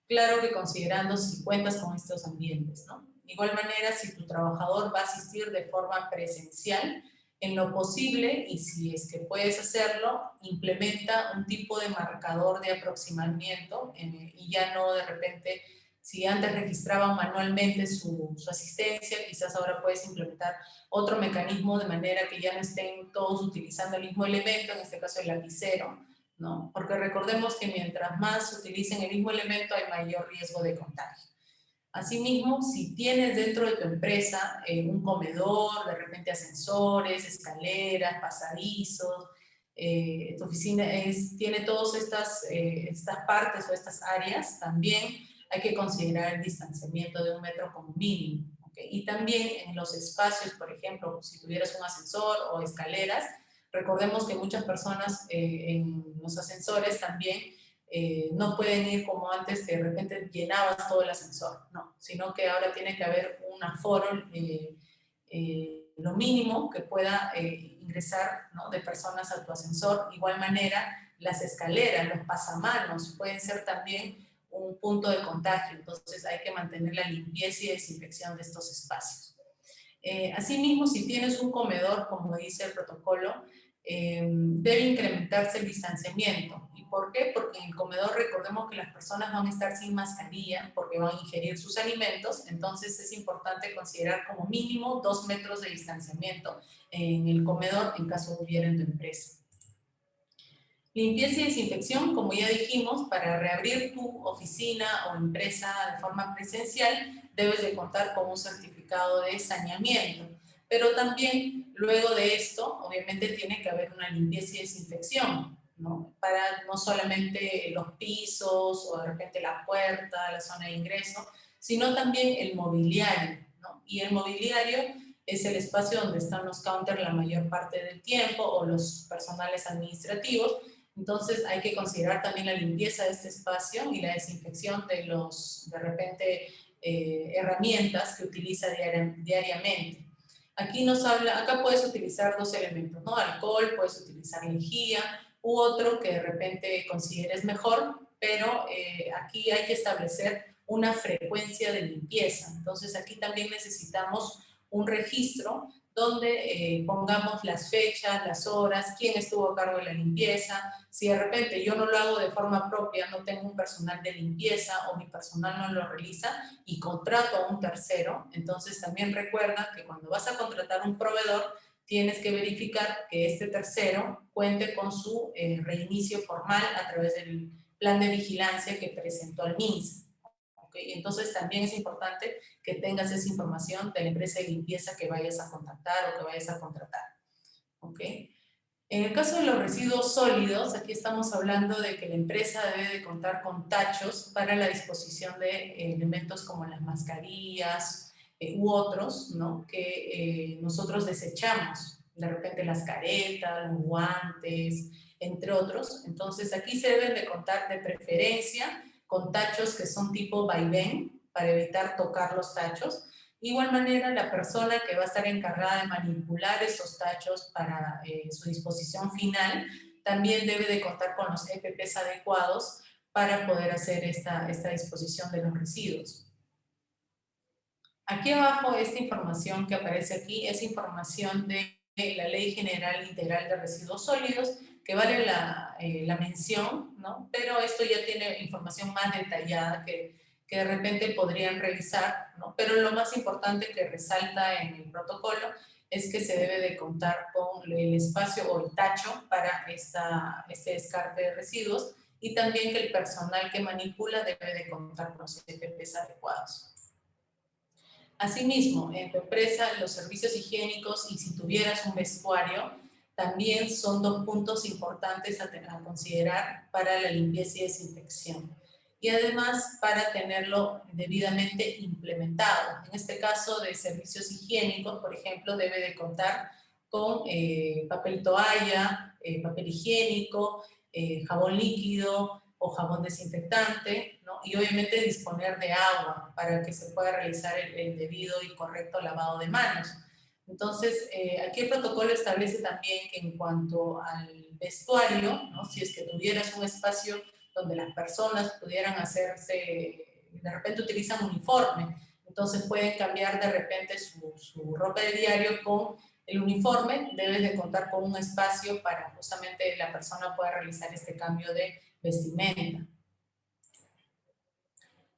claro que considerando si cuentas con estos ambientes, ¿no? De igual manera, si tu trabajador va a asistir de forma presencial, en lo posible, y si es que puedes hacerlo, implementa un tipo de marcador de aproximamiento y ya no de repente, si antes registraban manualmente su asistencia, quizás ahora puedes implementar otro mecanismo de manera que ya no estén todos utilizando el mismo elemento, en este caso el lapicero, ¿no? Porque recordemos que mientras más utilicen el mismo elemento hay mayor riesgo de contagio. Asimismo, si tienes dentro de tu empresa un comedor, de repente ascensores, escaleras, pasadizos, tu oficina tiene todas estas partes o estas áreas, también hay que considerar el distanciamiento de 1 metro como mínimo. ¿Okay? Y también en los espacios, por ejemplo, si tuvieras un ascensor o escaleras, recordemos que muchas personas en los ascensores también no pueden ir como antes, que de repente llenabas todo el ascensor, no, sino que ahora tiene que haber un aforo, lo mínimo que pueda ingresar, ¿no?, de personas a tu ascensor. De igual manera, las escaleras, los pasamanos pueden ser también un punto de contagio, entonces hay que mantener la limpieza y desinfección de estos espacios. Asimismo, si tienes un comedor, como dice el protocolo, debe incrementarse el distanciamiento. ¿Y por qué? Porque en el comedor recordemos que las personas van a estar sin mascarilla porque van a ingerir sus alimentos, entonces es importante considerar como mínimo 2 metros de distanciamiento en el comedor en caso hubiera en tu empresa. Limpieza y desinfección, como ya dijimos, para reabrir tu oficina o empresa de forma presencial, debes de contar con un certificado de saneamiento. Pero también, luego de esto, obviamente tiene que haber una limpieza y desinfección, ¿no? Para no solamente los pisos o de repente la puerta, la zona de ingreso, sino también el mobiliario, ¿no? Y el mobiliario es el espacio donde están los counters la mayor parte del tiempo o los personales administrativos. Entonces hay que considerar también la limpieza de este espacio y la desinfección de los, de repente, herramientas que utiliza diariamente. Aquí nos habla, acá puedes utilizar dos elementos, ¿no? Alcohol, puedes utilizar lejía, u otro que de repente consideres mejor, pero aquí hay que establecer una frecuencia de limpieza. Entonces aquí también necesitamos un registro donde pongamos las fechas, las horas, quién estuvo a cargo de la limpieza. Si de repente yo no lo hago de forma propia, no tengo un personal de limpieza o mi personal no lo realiza y contrato a un tercero, entonces también recuerda que cuando vas a contratar un proveedor, tienes que verificar que este tercero cuente con su reinicio formal a través del plan de vigilancia que presentó al MINSA. ¿Okay? Entonces también es importante que tengas esa información de la empresa de limpieza que vayas a contactar o que vayas a contratar. ¿Okay? En el caso de los residuos sólidos, aquí estamos hablando de que la empresa debe de contar con tachos para la disposición de elementos como las mascarillas u otros, ¿no? Que nosotros desechamos, de repente las caretas, los guantes, entre otros. Entonces aquí se deben de contar de preferencia con tachos que son tipo vaivén para evitar tocar los tachos. De igual manera, la persona que va a estar encargada de manipular esos tachos para su disposición final también debe de contar con los EPPs adecuados para poder hacer esta disposición de los residuos. Aquí abajo, esta información que aparece aquí es información de la Ley General Integral de Residuos Sólidos, que vale la mención, ¿no? Pero esto ya tiene información más detallada que de repente podrían revisar, ¿no? Pero lo más importante que resalta en el protocolo es que se debe de contar con el espacio o el tacho para este descarte de residuos y también que el personal que manipula debe de contar con los EPPs adecuados. Asimismo, en tu empresa, los servicios higiénicos y si tuvieras un vestuario, también son dos puntos importantes a considerar para la limpieza y desinfección. Y además para tenerlo debidamente implementado. En este caso de servicios higiénicos, por ejemplo, debe de contar con papel toalla, papel higiénico, jabón líquido o jabón desinfectante, ¿no? Y obviamente disponer de agua para que se pueda realizar el debido y correcto lavado de manos. Entonces, aquí el protocolo establece también que en cuanto al vestuario, ¿no? Si es que tuvieras un espacio donde las personas pudieran hacerse, de repente utilizan uniforme, entonces pueden cambiar de repente su ropa de diario con el uniforme, debes de contar con un espacio para justamente la persona pueda realizar este cambio de vestimenta.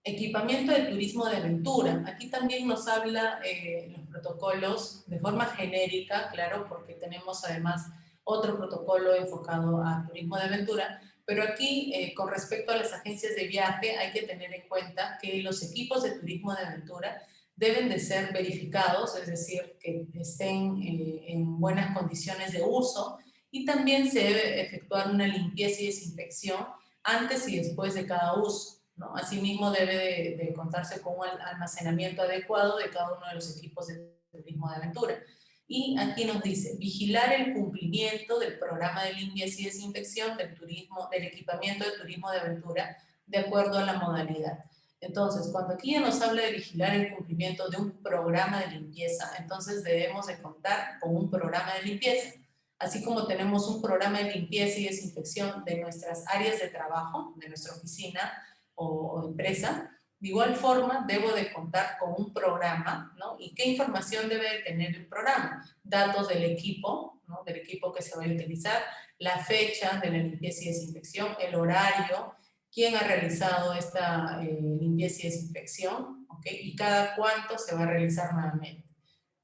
Equipamiento de turismo de aventura. Aquí también nos habla los protocolos de forma genérica, claro, porque tenemos además otro protocolo enfocado a turismo de aventura, pero aquí con respecto a las agencias de viaje hay que tener en cuenta que los equipos de turismo de aventura deben de ser verificados, es decir, que estén en buenas condiciones de uso y también se debe efectuar una limpieza y desinfección antes y después de cada uso, ¿no? Asimismo, debe de contarse con un almacenamiento adecuado de cada uno de los equipos de turismo de aventura. Y aquí nos dice, vigilar el cumplimiento del programa de limpieza y desinfección del equipamiento de turismo de aventura de acuerdo a la modalidad. Entonces, cuando aquí ya nos habla de vigilar el cumplimiento de un programa de limpieza, entonces debemos de contar con un programa de limpieza. Así como tenemos un programa de limpieza y desinfección de nuestras áreas de trabajo, de nuestra oficina, o empresa, de igual forma debo de contar con un programa, ¿no? ¿Y qué información debe de tener el programa? Datos del equipo, ¿no? Del equipo que se va a utilizar, la fecha de la limpieza y desinfección, el horario, quién ha realizado esta limpieza y desinfección, ¿ok? Y cada cuánto se va a realizar nuevamente,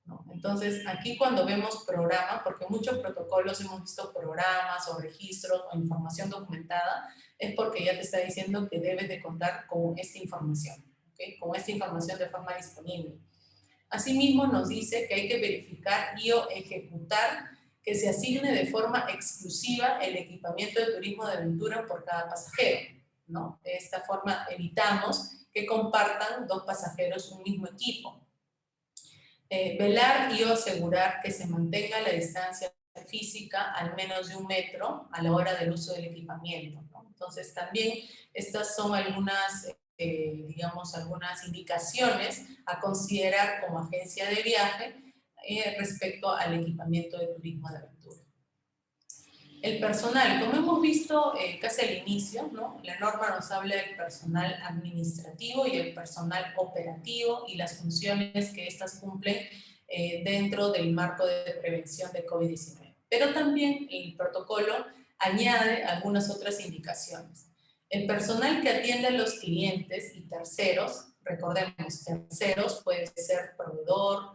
¿no? Entonces, aquí cuando vemos programa, porque muchos protocolos hemos visto programas o registros o información documentada, es porque ya te está diciendo que debes de contar con esta información, ¿okay? Con esta información de forma disponible. Asimismo, nos dice que hay que verificar y o ejecutar que se asigne de forma exclusiva el equipamiento de turismo de aventura por cada pasajero, ¿no? De esta forma evitamos que compartan dos pasajeros un mismo equipo. Velar y asegurar que se mantenga la distancia física al menos de 1 metro a la hora del uso del equipamiento, ¿no? Entonces también estas son algunas, digamos, algunas indicaciones a considerar como agencia de viaje respecto al equipamiento de turismo de aventura. El personal, como hemos visto casi al inicio, ¿no? La norma nos habla del personal administrativo y el personal operativo y las funciones que éstas cumplen dentro del marco de prevención de COVID-19. Pero también el protocolo añade algunas otras indicaciones. El personal que atiende a los clientes y terceros, recordemos, terceros puede ser proveedor,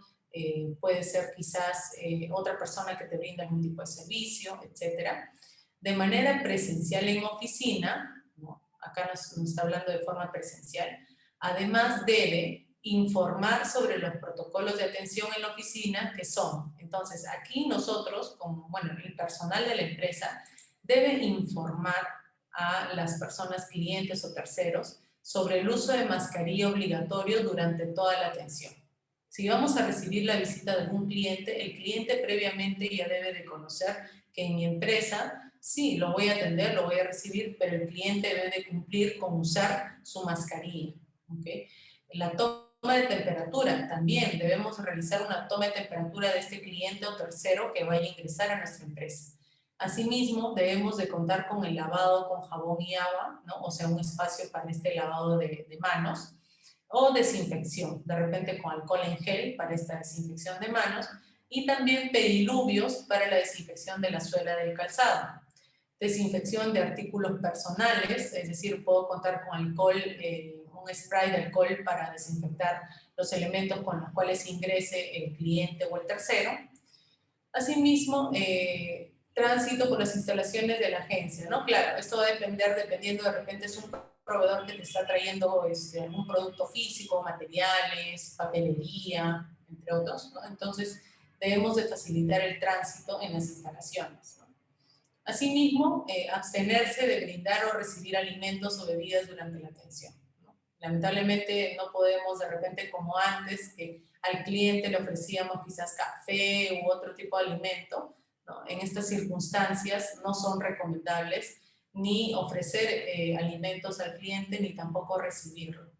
puede ser quizás otra persona que te brinda algún tipo de servicio, etcétera, de manera presencial en oficina, ¿no? Acá nos está hablando de forma presencial, además debe informar sobre los protocolos de atención en la oficina que son. Entonces, aquí nosotros, como, bueno, el personal de la empresa, debe informar a las personas, clientes o terceros, sobre el uso de mascarilla obligatorio durante toda la atención. Si vamos a recibir la visita de algún cliente, el cliente previamente ya debe de conocer que en mi empresa, sí, lo voy a atender, lo voy a recibir, pero el cliente debe de cumplir con usar su mascarilla. ¿Okay? La toma de temperatura, también debemos realizar una toma de temperatura de este cliente o tercero que vaya a ingresar a nuestra empresa. Asimismo, debemos de contar con el lavado con jabón y agua, ¿no? O sea, un espacio para este lavado de manos, o desinfección, de repente con alcohol en gel para esta desinfección de manos, y también pediluvios para la desinfección de la suela del calzado. Desinfección de artículos personales, es decir, puedo contar con alcohol, un spray de alcohol para desinfectar los elementos con los cuales ingrese el cliente o el tercero. Asimismo, tránsito por las instalaciones de la agencia, ¿no? Claro, esto va a depender, dependiendo, de repente es un proveedor que te está trayendo un producto físico, materiales, papelería, entre otros, ¿no? Entonces, debemos de facilitar el tránsito en las instalaciones, ¿no? Asimismo, abstenerse de brindar o recibir alimentos o bebidas durante la atención, ¿no? Lamentablemente no podemos de repente como antes, que al cliente le ofrecíamos quizás café u otro tipo de alimento, ¿no? En estas circunstancias no son recomendables ni ofrecer alimentos al cliente ni tampoco recibirlo.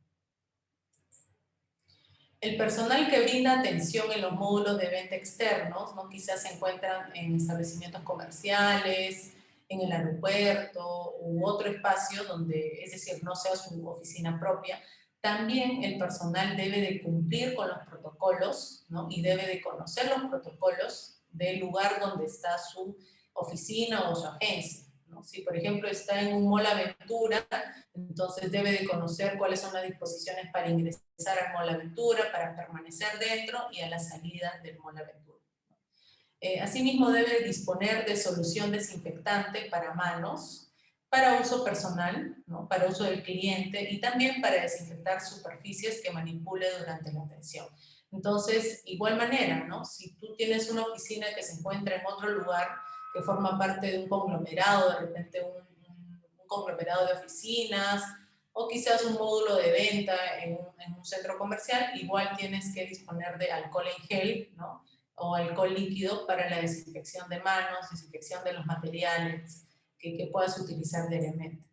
El personal que brinda atención en los módulos de venta externos, ¿no? Quizás se encuentran en establecimientos comerciales, en el aeropuerto u otro espacio donde, es decir, no sea su oficina propia. También el personal debe de cumplir con los protocolos, ¿no? Y debe de conocer los protocolos del lugar donde está su oficina o su agencia, ¿no? Si, por ejemplo, está en un mall aventura, entonces debe de conocer cuáles son las disposiciones para ingresar al Mall Aventura, para permanecer dentro y a la salida del Mall Aventura. Asimismo debe disponer de solución desinfectante para manos, para uso personal, ¿no? Para uso del cliente y también para desinfectar superficies que manipule durante la atención. Entonces, igual manera, ¿no? Si tú tienes una oficina que se encuentra en otro lugar, que forma parte de un conglomerado, de repente un conglomerado de oficinas o quizás un módulo de venta en un centro comercial, igual tienes que disponer de alcohol en gel, ¿no? O alcohol líquido para la desinfección de manos, desinfección de los materiales que puedas utilizar diariamente.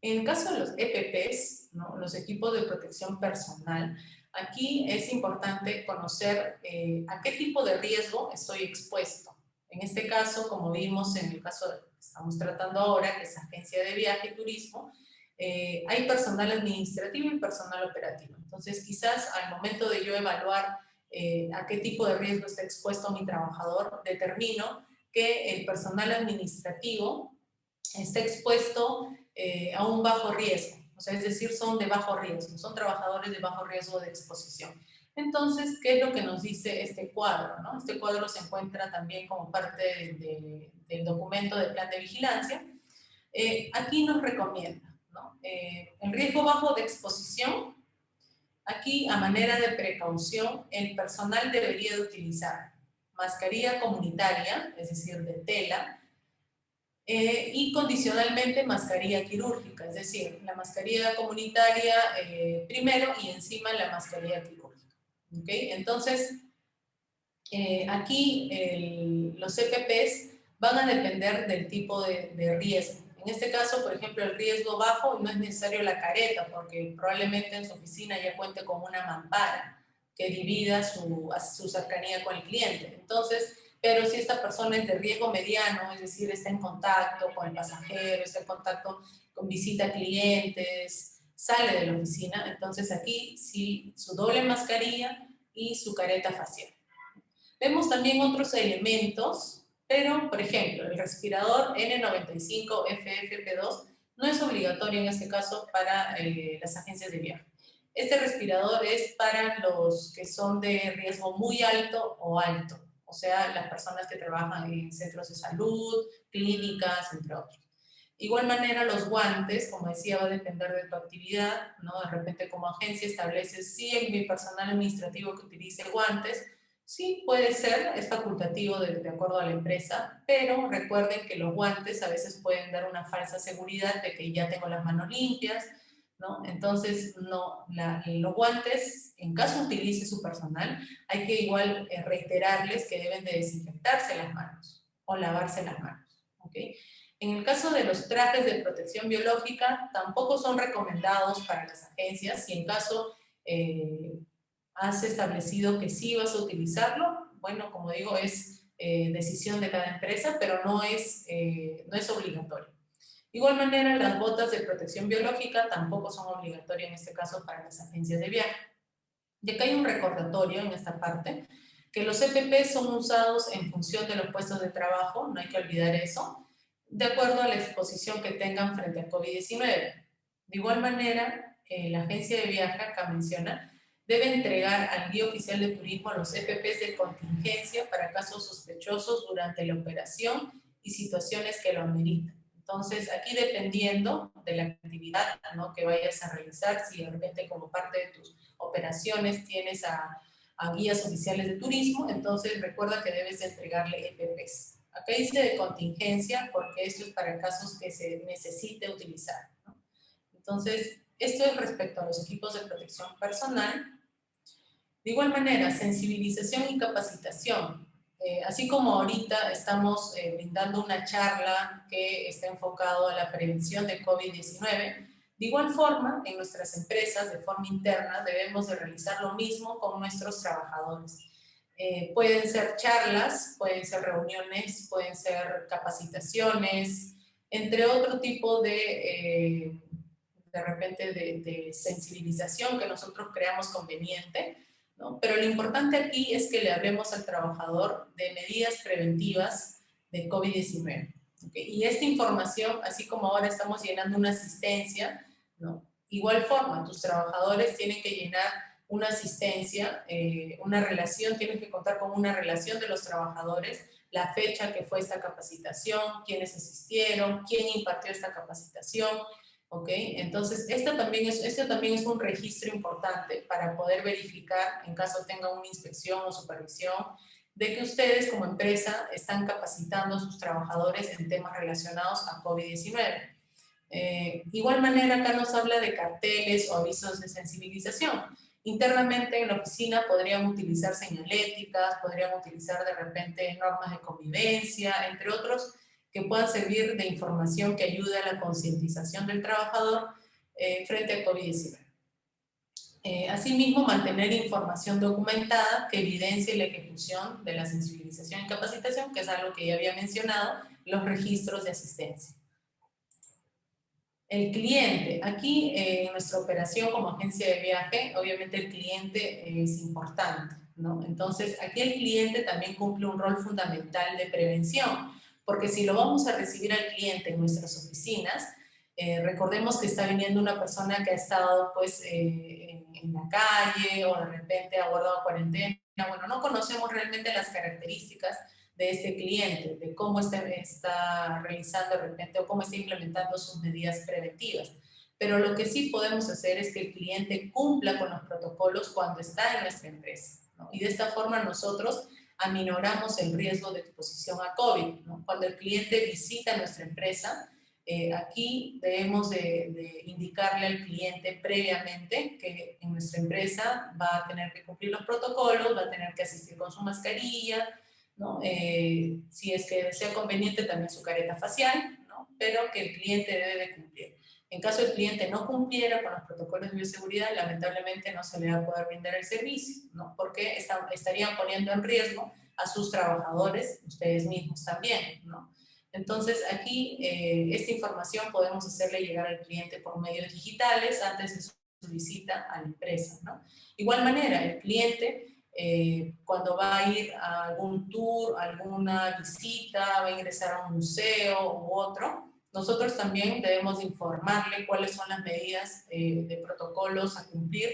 En el caso de los EPPs, ¿no? Los equipos de protección personal, aquí es importante conocer a qué tipo de riesgo estoy expuesto. En este caso, como vimos en el caso que estamos tratando ahora, que es agencia de viaje y turismo, hay personal administrativo y personal operativo. Entonces, quizás al momento de yo evaluar a qué tipo de riesgo está expuesto mi trabajador, determino que el personal administrativo está expuesto a un bajo riesgo, o sea, es decir, son de bajo riesgo, son trabajadores de bajo riesgo de exposición. Entonces, ¿qué es lo que nos dice este cuadro, ¿no? Este cuadro se encuentra también como parte del documento de plan de vigilancia. Aquí nos recomienda, ¿no? El riesgo bajo de exposición, aquí a manera de precaución, el personal debería de utilizar mascarilla comunitaria, es decir, de tela, y condicionalmente mascarilla quirúrgica, es decir, la mascarilla comunitaria primero y encima la mascarilla quirúrgica. ¿Okay? Entonces, aquí los EPPs van a depender del tipo de riesgo. En este caso, por ejemplo, el riesgo bajo no es necesario la careta, porque probablemente en su oficina ya cuente con una mampara, que divida su cercanía con el cliente. Entonces, pero si esta persona es de riesgo mediano, es decir, está en contacto con el pasajero, está en contacto con visita a clientes, sale de la oficina, entonces aquí sí su doble mascarilla y su careta facial. Vemos también otros elementos, pero por ejemplo, el respirador N95 FFP2 no es obligatorio en este caso para las agencias de viaje. Este respirador es para los que son de riesgo muy alto o alto, o sea, las personas que trabajan en centros de salud, clínicas, entre otros. De igual manera, los guantes, como decía, va a depender de tu actividad, ¿no? De repente, como agencia estableces, sí, en mi personal administrativo que utilice guantes, sí, puede ser, es facultativo de acuerdo a la empresa, pero recuerden que los guantes a veces pueden dar una falsa seguridad de que ya tengo las manos limpias, ¿no? Entonces, no, los guantes, en caso utilice su personal, hay que igual reiterarles que deben de desinfectarse las manos o lavarse las manos, ¿ok? En el caso de los trajes de protección biológica, tampoco son recomendados para las agencias. Si en caso has establecido que sí vas a utilizarlo, bueno, como digo, es decisión de cada empresa, pero no es obligatorio. De igual manera, las botas de protección biológica tampoco son obligatorias en este caso para las agencias de viaje. Y acá hay un recordatorio en esta parte, que los EPP son usados en función de los puestos de trabajo, no hay que olvidar eso, de acuerdo a la exposición que tengan frente a COVID-19. De igual manera, la agencia de viaje, acá menciona, debe entregar al guía oficial de turismo los EPPs de contingencia para casos sospechosos durante la operación y situaciones que lo ameritan. Entonces, aquí dependiendo de la actividad, ¿no?, que vayas a realizar, si de repente como parte de tus operaciones tienes a guías oficiales de turismo, entonces recuerda que debes de entregarle EPPs. Acá dice de contingencia porque esto es para casos que se necesite utilizar, ¿no? Entonces, esto es respecto a los equipos de protección personal. De igual manera, sensibilización y capacitación. Así como ahorita estamos brindando una charla que está enfocado a la prevención de COVID-19, de igual forma, en nuestras empresas, de forma interna, debemos de realizar lo mismo con nuestros trabajadores. Pueden ser charlas, pueden ser reuniones, pueden ser capacitaciones, entre otro tipo de repente, de sensibilización que nosotros creamos conveniente, ¿no? Pero lo importante aquí es que le hablemos al trabajador de medidas preventivas de COVID-19. ¿Okay? Y esta información, así como ahora estamos llenando una asistencia, ¿no?, igual forma, tus trabajadores tienen que llenar una asistencia, una relación, tienen que contar con una relación de los trabajadores, la fecha que fue esta capacitación, quiénes asistieron, quién impartió esta capacitación, ¿ok? Entonces, este también es un registro importante para poder verificar, en caso tenga una inspección o supervisión, de que ustedes como empresa están capacitando a sus trabajadores en temas relacionados a COVID-19. Igual manera, acá nos habla de carteles o avisos de sensibilización. Internamente en la oficina podrían utilizar señaléticas, podrían utilizar de repente normas de convivencia, entre otros, que puedan servir de información que ayude a la concientización del trabajador frente a COVID-19. Asimismo, mantener información documentada que evidencie la ejecución de la sensibilización y capacitación, que es algo que ya había mencionado, los registros de asistencia. El cliente. Aquí en nuestra operación como agencia de viaje, obviamente el cliente es importante, ¿no? Entonces, aquí el cliente también cumple un rol fundamental de prevención, porque si lo vamos a recibir al cliente en nuestras oficinas, recordemos que está viniendo una persona que ha estado pues en la calle o de repente ha guardado cuarentena. Bueno, no conocemos realmente las características de este cliente, de cómo está realizando de repente o cómo está implementando sus medidas preventivas. Pero lo que sí podemos hacer es que el cliente cumpla con los protocolos cuando está en nuestra empresa, ¿no? Y de esta forma nosotros aminoramos el riesgo de exposición a COVID, ¿no? Cuando el cliente visita nuestra empresa, aquí debemos de indicarle al cliente previamente que en nuestra empresa va a tener que cumplir los protocolos, va a tener que asistir con su mascarilla, ¿no? Si es que desea conveniente también su careta facial, ¿no? Pero que el cliente debe de cumplir. En caso el cliente no cumpliera con los protocolos de bioseguridad, lamentablemente no se le va a poder brindar el servicio, ¿no? Porque estarían poniendo en riesgo a sus trabajadores, ustedes mismos también, ¿no? Entonces aquí esta información podemos hacerle llegar al cliente por medios digitales antes de su visita a la empresa, ¿no? Igual manera, el cliente cuando va a ir a algún tour, alguna visita, va a ingresar a un museo u otro, nosotros también debemos informarle cuáles son las medidas de protocolos a cumplir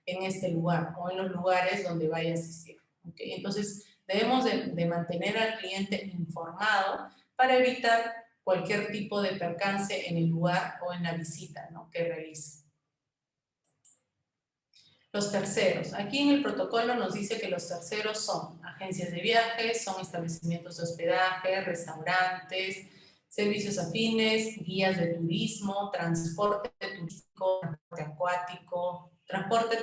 en este lugar o en los lugares donde vaya a asistir. ¿Okay? Entonces, debemos de mantener al cliente informado para evitar cualquier tipo de percance en el lugar o en la visita, ¿no?, que realice. Los terceros. Aquí en el protocolo nos dice que los terceros son agencias de viajes, son establecimientos de hospedaje, restaurantes, servicios afines, guías de turismo, transporte turístico, transporte acuático, transporte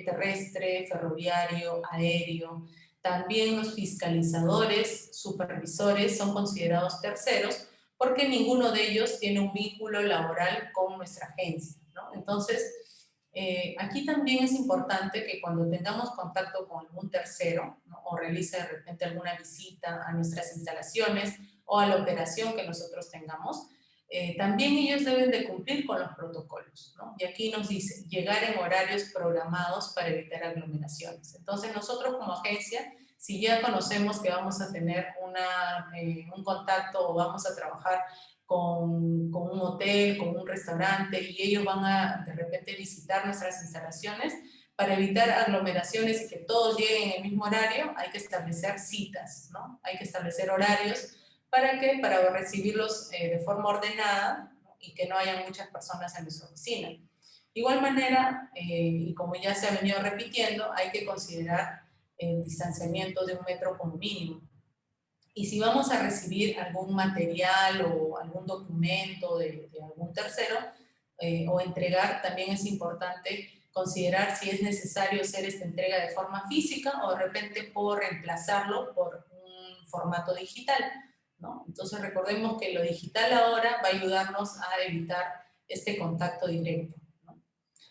terrestre, ferroviario, aéreo. También los fiscalizadores, supervisores son considerados terceros porque ninguno de ellos tiene un vínculo laboral con nuestra agencia, ¿no? Entonces, aquí también es importante que cuando tengamos contacto con algún tercero, ¿no?, o realice de repente alguna visita a nuestras instalaciones o a la operación que nosotros tengamos, también ellos deben de cumplir con los protocolos, ¿no? Y aquí nos dice, llegar en horarios programados para evitar aglomeraciones. Entonces nosotros como agencia, si ya conocemos que vamos a tener un contacto o vamos a trabajar con un hotel, con un restaurante, y ellos van a de repente visitar nuestras instalaciones, para evitar aglomeraciones y que todos lleguen en el mismo horario, hay que establecer citas, ¿no? Hay que establecer horarios. ¿Para qué? Para recibirlos de forma ordenada, ¿no?, y que no haya muchas personas en nuestra oficina. De igual manera, y como ya se ha venido repitiendo, hay que considerar el distanciamiento de 1 metro como mínimo. Y si vamos a recibir algún material o algún documento de algún tercero o entregar, también es importante considerar si es necesario hacer esta entrega de forma física o de repente puedo reemplazarlo por un formato digital, ¿no? Entonces recordemos que lo digital ahora va a ayudarnos a evitar este contacto directo, ¿no?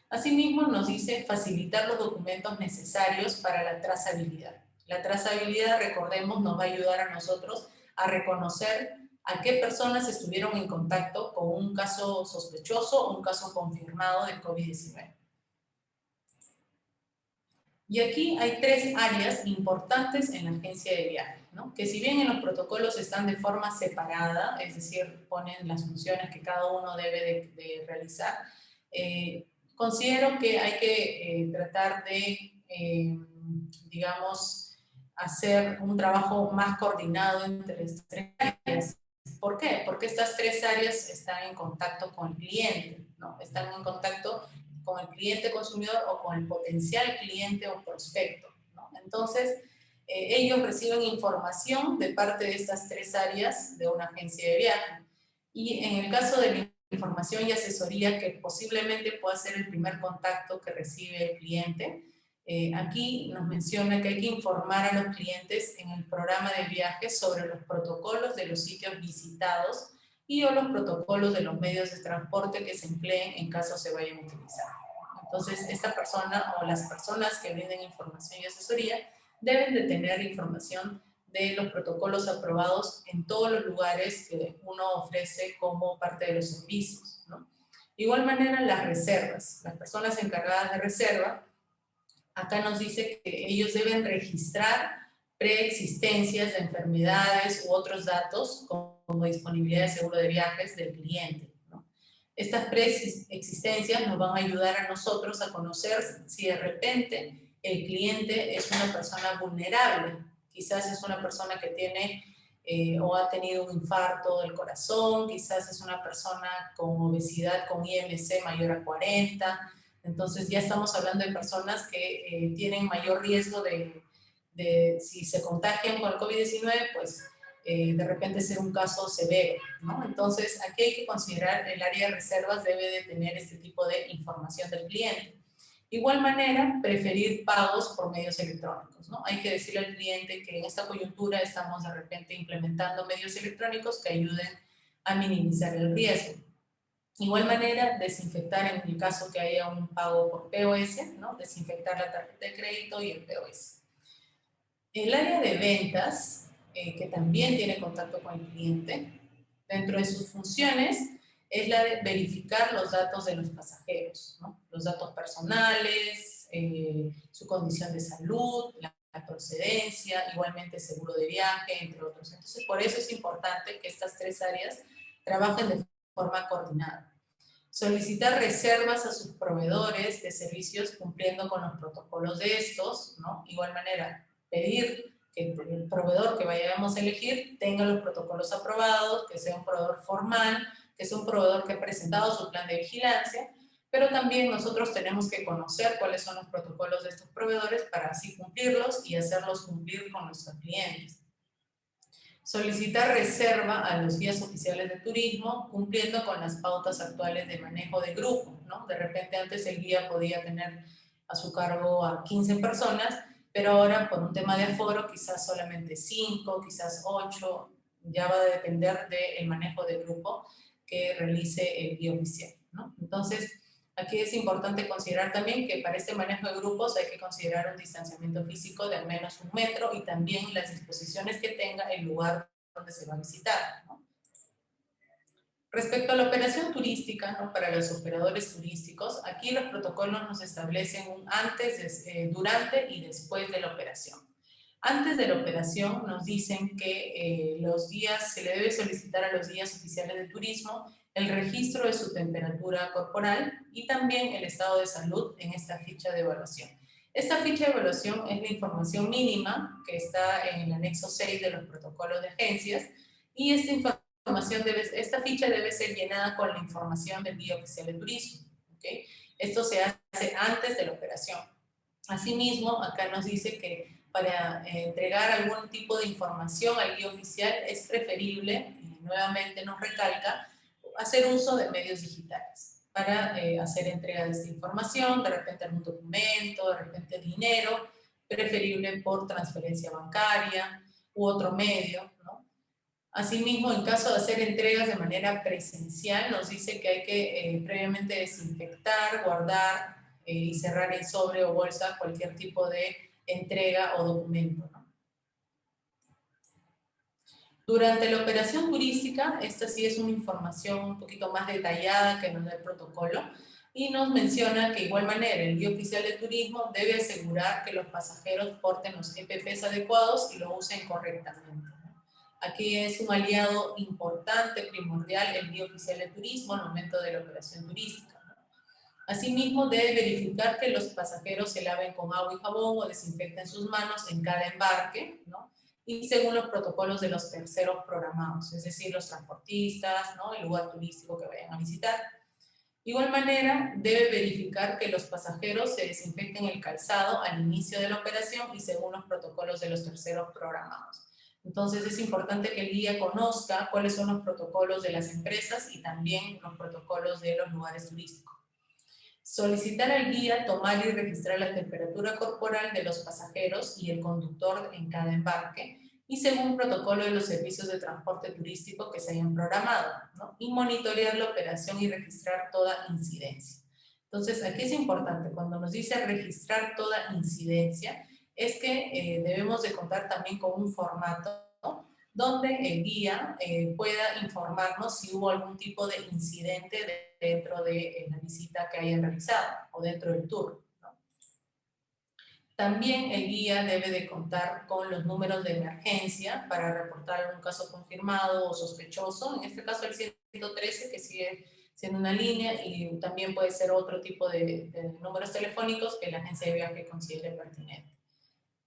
Asimismo nos dice facilitar los documentos necesarios para la trazabilidad. La trazabilidad, recordemos, nos va a ayudar a nosotros a reconocer a qué personas estuvieron en contacto con un caso sospechoso o un caso confirmado de COVID-19. Y aquí hay 3 áreas importantes en la agencia de viaje, ¿no?, que si bien en los protocolos están de forma separada, es decir, ponen las funciones que cada uno debe de realizar, considero que hay que tratar de, digamos, hacer un trabajo más coordinado entre estas 3 áreas. ¿Por qué? Porque estas 3 áreas están en contacto con el cliente, ¿no? Están en contacto con el cliente consumidor o con el potencial cliente o prospecto, ¿no? Entonces, ellos reciben información de parte de estas 3 áreas de una agencia de viaje. Y en el caso de la información y asesoría, que posiblemente pueda ser el primer contacto que recibe el cliente, aquí nos menciona que hay que informar a los clientes en el programa de viaje sobre los protocolos de los sitios visitados y o los protocolos de los medios de transporte que se empleen en caso se vayan a utilizar. Entonces, esta persona o las personas que brinden información y asesoría deben de tener información de los protocolos aprobados en todos los lugares que uno ofrece como parte de los servicios, ¿no? De igual manera, las reservas. Las personas encargadas de reserva, acá nos dice que ellos deben registrar preexistencias de enfermedades u otros datos como disponibilidad de seguro de viajes del cliente, ¿no? Estas preexistencias nos van a ayudar a nosotros a conocer si de repente el cliente es una persona vulnerable. Quizás es una persona que tiene o ha tenido un infarto del corazón, quizás es una persona con obesidad con IMC mayor a 40. Entonces ya estamos hablando de personas que tienen mayor riesgo de si se contagian con el COVID-19, pues de repente ser un caso severo, ¿no? Entonces aquí hay que considerar el área de reservas debe de tener este tipo de información del cliente. De igual manera, preferir pagos por medios electrónicos, ¿no? Hay que decirle al cliente que en esta coyuntura estamos de repente implementando medios electrónicos que ayuden a minimizar el riesgo. Igual manera, desinfectar en el caso que haya un pago por POS, ¿no? Desinfectar la tarjeta de crédito y el POS. El área de ventas, que también tiene contacto con el cliente, dentro de sus funciones es la de verificar los datos de los pasajeros, ¿no? Los datos personales, su condición de salud, la procedencia, igualmente seguro de viaje, entre otros. Entonces, por eso es importante que estas tres áreas trabajen de forma coordinada. Solicitar reservas a sus proveedores de servicios cumpliendo con los protocolos de estos, ¿no? Igual manera, pedir que el proveedor que vayamos a elegir tenga los protocolos aprobados, que sea un proveedor formal, que sea un proveedor que ha presentado su plan de vigilancia, pero también nosotros tenemos que conocer cuáles son los protocolos de estos proveedores para así cumplirlos y hacerlos cumplir con nuestros clientes. Solicitar reserva a los guías oficiales de turismo cumpliendo con las pautas actuales de manejo de grupo, ¿no? De repente antes el guía podía tener a su cargo a 15 personas, pero ahora por un tema de aforo quizás solamente 5, quizás 8, ya va a depender del manejo de grupo que realice el guía oficial, ¿no? Entonces, aquí es importante considerar también que para este manejo de grupos hay que considerar un distanciamiento físico de al menos 1 metro y también las disposiciones que tenga el lugar donde se va a visitar, ¿no? Respecto a la operación turística, ¿no? Para los operadores turísticos, aquí los protocolos nos establecen un antes, durante y después de la operación. Antes de la operación nos dicen que los guías, se le debe solicitar a los guías oficiales de turismo el registro de su temperatura corporal y también el estado de salud en esta ficha de evaluación. Esta ficha de evaluación es la información mínima que está en el anexo 6 de los protocolos de agencias y esta ficha debe ser llenada con la información del guía oficial de turismo. ¿Okay? Esto se hace antes de la operación. Asimismo, acá nos dice que para entregar algún tipo de información al guía oficial es preferible, y nuevamente nos recalca, hacer uso de medios digitales para hacer entrega de esta información, de repente algún documento, de repente dinero, preferible por transferencia bancaria u otro medio, ¿no? Asimismo, en caso de hacer entregas de manera presencial, nos dice que hay que previamente desinfectar, guardar y cerrar en sobre o bolsa cualquier tipo de entrega o documento, ¿no? Durante la operación turística, esta sí es una información un poquito más detallada que nos da el protocolo y nos menciona que de igual manera el guía oficial de turismo debe asegurar que los pasajeros porten los EPPs adecuados y lo usen correctamente. Aquí es un aliado importante, primordial, el guía oficial de turismo al momento de la operación turística, ¿no? Asimismo, debe verificar que los pasajeros se laven con agua y jabón o desinfecten sus manos en cada embarque, ¿no? Y según los protocolos de los terceros programados, es decir, los transportistas, ¿no? El lugar turístico que vayan a visitar. De igual manera, debe verificar que los pasajeros se desinfecten el calzado al inicio de la operación y según los protocolos de los terceros programados. Entonces es importante que el guía conozca cuáles son los protocolos de las empresas y también los protocolos de los lugares turísticos. Solicitar al guía tomar y registrar la temperatura corporal de los pasajeros y el conductor en cada embarque y según protocolo de los servicios de transporte turístico que se hayan programado, ¿no? Y monitorear la operación y registrar toda incidencia. Entonces, aquí es importante, cuando nos dice registrar toda incidencia, es que debemos de contar también con un formato, ¿no? Donde el guía pueda informarnos si hubo algún tipo de incidente dentro de la visita que hayan realizado o dentro del tour, ¿no? También el guía debe de contar con los números de emergencia para reportar algún caso confirmado o sospechoso, en este caso el 113 que sigue siendo una línea y también puede ser otro tipo de números telefónicos que la agencia de viaje considere pertinente.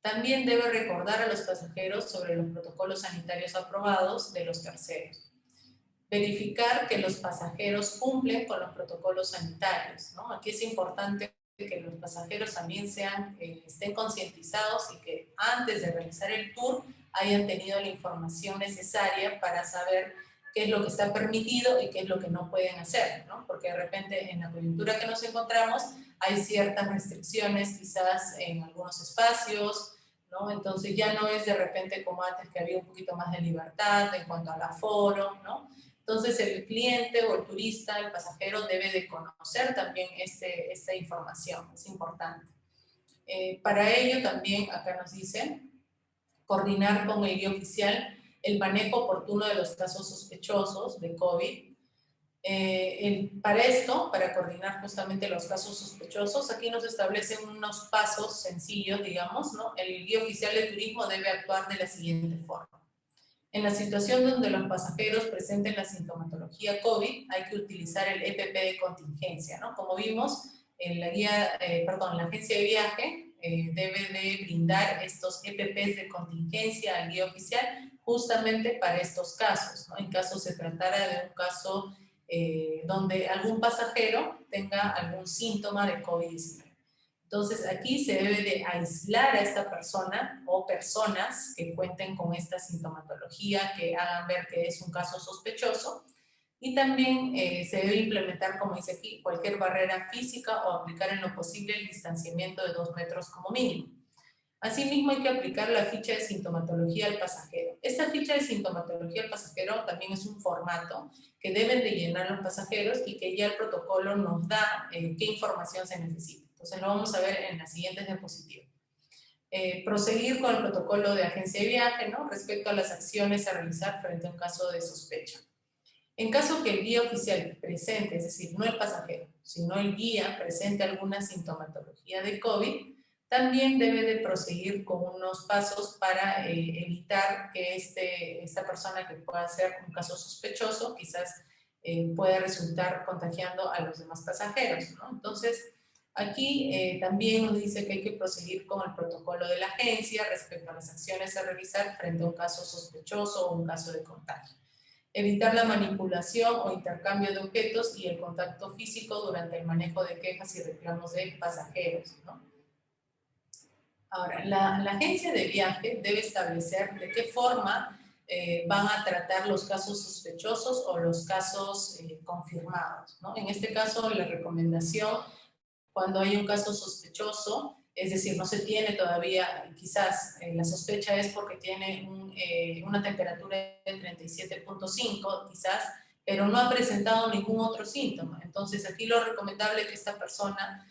También debe recordar a los pasajeros sobre los protocolos sanitarios aprobados de los terceros. Verificar que los pasajeros cumplen con los protocolos sanitarios, ¿no? Aquí es importante que los pasajeros también estén concientizados y que antes de realizar el tour hayan tenido la información necesaria para saber qué es lo que está permitido y qué es lo que no pueden hacer, ¿no? Porque de repente en la coyuntura que nos encontramos hay ciertas restricciones quizás en algunos espacios, ¿no? Entonces ya no es de repente como antes que había un poquito más de libertad en cuanto al aforo, ¿no? Entonces el cliente o el turista, el pasajero debe de conocer también esta información, es importante. Para ello también acá nos dice coordinar con el guía oficial el manejo oportuno de los casos sospechosos de COVID. Para esto, para coordinar justamente los casos sospechosos, aquí nos establecen unos pasos sencillos, digamos, ¿no? El guía oficial de turismo debe actuar de la siguiente forma. En la situación donde los pasajeros presenten la sintomatología COVID, hay que utilizar el EPP de contingencia, ¿no? Como vimos, la agencia de viaje debe de brindar estos EPPs de contingencia al guía oficial justamente para estos casos, ¿no? En caso se tratara de un caso donde algún pasajero tenga algún síntoma de COVID-19. Entonces, aquí se debe de aislar a esta persona o personas que cuenten con esta sintomatología, que hagan ver que es un caso sospechoso. Y también se debe implementar, como dice aquí, cualquier barrera física o aplicar en lo posible el distanciamiento de 2 metros como mínimo. Asimismo, hay que aplicar la ficha de sintomatología al pasajero. Esta ficha de sintomatología al pasajero también es un formato que deben de llenar los pasajeros y que ya el protocolo nos da qué información se necesita. Entonces lo vamos a ver en las siguientes diapositivas. Proseguir con el protocolo de agencia de viaje, ¿no? Respecto a las acciones a realizar frente a un caso de sospecha. En caso que el guía oficial presente, es decir, no el pasajero, sino el guía presente alguna sintomatología de COVID, también debe de proseguir con unos pasos para evitar que esta persona que pueda ser un caso sospechoso quizás pueda resultar contagiando a los demás pasajeros, ¿no? Entonces, aquí también nos dice que hay que proseguir con el protocolo de la agencia respecto a las acciones a realizar frente a un caso sospechoso o un caso de contagio. Evitar la manipulación o intercambio de objetos y el contacto físico durante el manejo de quejas y reclamos de pasajeros, ¿no? Ahora, la agencia de viaje debe establecer de qué forma van a tratar los casos sospechosos o los casos confirmados, ¿no? En este caso, la recomendación, cuando hay un caso sospechoso, es decir, no se tiene todavía, quizás la sospecha es porque tiene una temperatura de 37.5, quizás, pero no ha presentado ningún otro síntoma. Entonces, aquí lo recomendable es que esta persona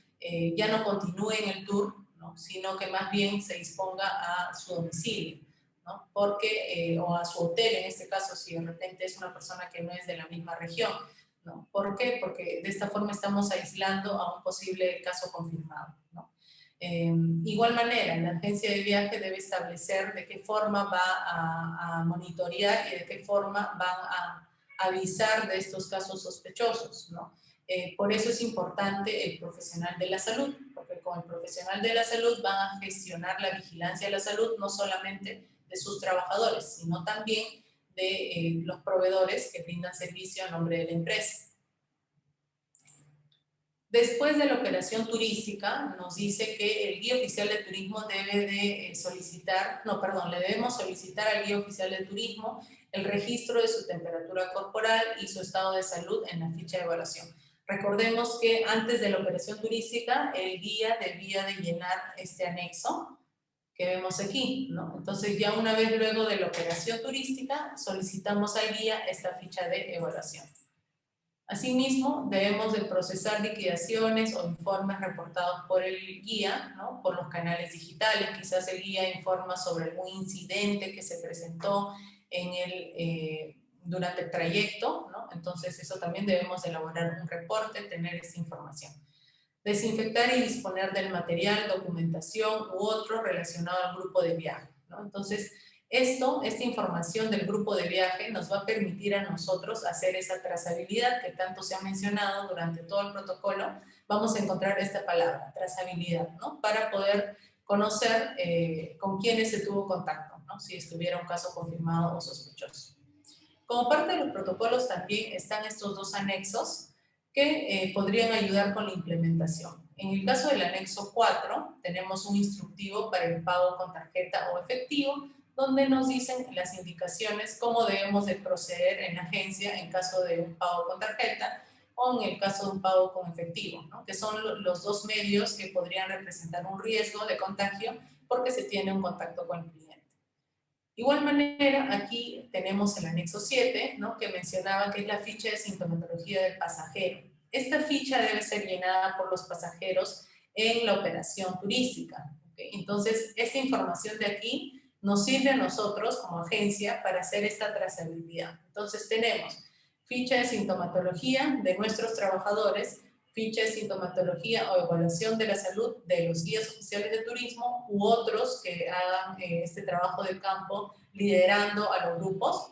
ya no continúe en el tour, ¿no? Sino que más bien se disponga a su domicilio, ¿no? Porque, o a su hotel, en este caso, si de repente es una persona que no es de la misma región, ¿no? ¿Por qué? Porque de esta forma estamos aislando a un posible caso confirmado, ¿no? Igual manera, la agencia de viaje debe establecer de qué forma va a monitorear y de qué forma van a avisar de estos casos sospechosos, ¿no? Por eso es importante el profesional de la salud, porque con el profesional de la salud van a gestionar la vigilancia de la salud no solamente de sus trabajadores, sino también de los proveedores que brindan servicio a nombre de la empresa. Después de la operación turística, nos dice que el guía oficial de turismo debe de le debemos solicitar al guía oficial de turismo el registro de su temperatura corporal y su estado de salud en la ficha de evaluación. Recordemos que antes de la operación turística, el guía debía de llenar este anexo que vemos aquí, ¿no? Entonces, ya una vez luego de la operación turística, solicitamos al guía esta ficha de evaluación. Asimismo, debemos de procesar liquidaciones o informes reportados por el guía, ¿no? Por los canales digitales. Quizás el guía informa sobre algún incidente que se presentó durante el trayecto, ¿no? Entonces, eso también debemos de elaborar un reporte, tener esta información. Desinfectar y disponer del material, documentación u otro relacionado al grupo de viaje, ¿no? Entonces, esta información del grupo de viaje nos va a permitir a nosotros hacer esa trazabilidad que tanto se ha mencionado durante todo el protocolo. Vamos a encontrar esta palabra, trazabilidad, ¿no? Para poder conocer con quiénes se tuvo contacto, ¿no? Si estuviera un caso confirmado o sospechoso. Como parte de los protocolos también están estos dos anexos que podrían ayudar con la implementación. En el caso del anexo 4, tenemos un instructivo para el pago con tarjeta o efectivo, donde nos dicen las indicaciones cómo debemos de proceder en la agencia en caso de un pago con tarjeta o en el caso de un pago con efectivo, ¿no? Que son los dos medios que podrían representar un riesgo de contagio porque se tiene un contacto con el cliente. Igual manera, aquí tenemos el anexo 7, ¿no? Que mencionaba que es la ficha de sintomatología del pasajero. Esta ficha debe ser llenada por los pasajeros en la operación turística. ¿Okay? Entonces, esta información de aquí nos sirve a nosotros como agencia para hacer esta trazabilidad. Entonces, tenemos ficha de sintomatología de nuestros trabajadores, ficha de sintomatología o evaluación de la salud de los guías oficiales de turismo u otros que hagan este trabajo de campo liderando a los grupos,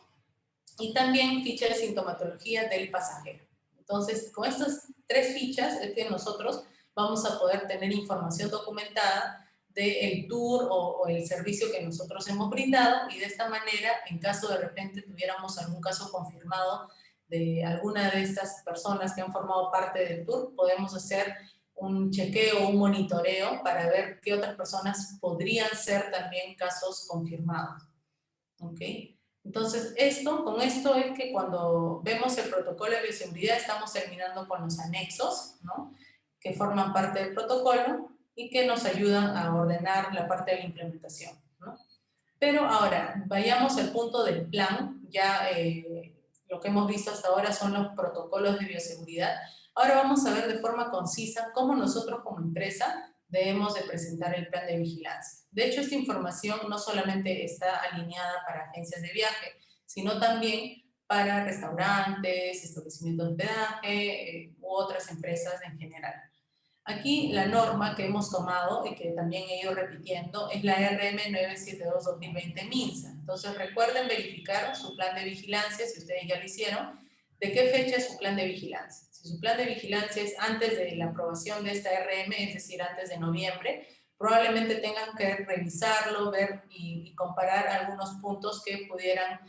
y también ficha de sintomatología del pasajero. Entonces, con estas tres fichas es que nosotros vamos a poder tener información documentada del tour o el servicio que nosotros hemos brindado, y de esta manera, en caso de repente tuviéramos algún caso confirmado de alguna de estas personas que han formado parte del tour, podemos hacer un chequeo, un monitoreo para ver qué otras personas podrían ser también casos confirmados. ¿Ok? Entonces, con esto es que cuando vemos el protocolo de bioseguridad estamos terminando con los anexos, ¿no? Que forman parte del protocolo y que nos ayudan a ordenar la parte de la implementación, ¿no? Pero ahora, vayamos al punto del plan. Ya lo que hemos visto hasta ahora son los protocolos de bioseguridad. Ahora vamos a ver de forma concisa cómo nosotros como empresa debemos de presentar el plan de vigilancia. De hecho, esta información no solamente está alineada para agencias de viaje, sino también para restaurantes, establecimientos de hospedaje u otras empresas en general. Aquí la norma que hemos tomado y que también he ido repitiendo es la RM 972-2020 MINSA. Entonces recuerden verificar su plan de vigilancia, si ustedes ya lo hicieron, de qué fecha es su plan de vigilancia. Si su plan de vigilancia es antes de la aprobación de esta RM, es decir, antes de noviembre, probablemente tengan que revisarlo, ver y comparar algunos puntos que pudieran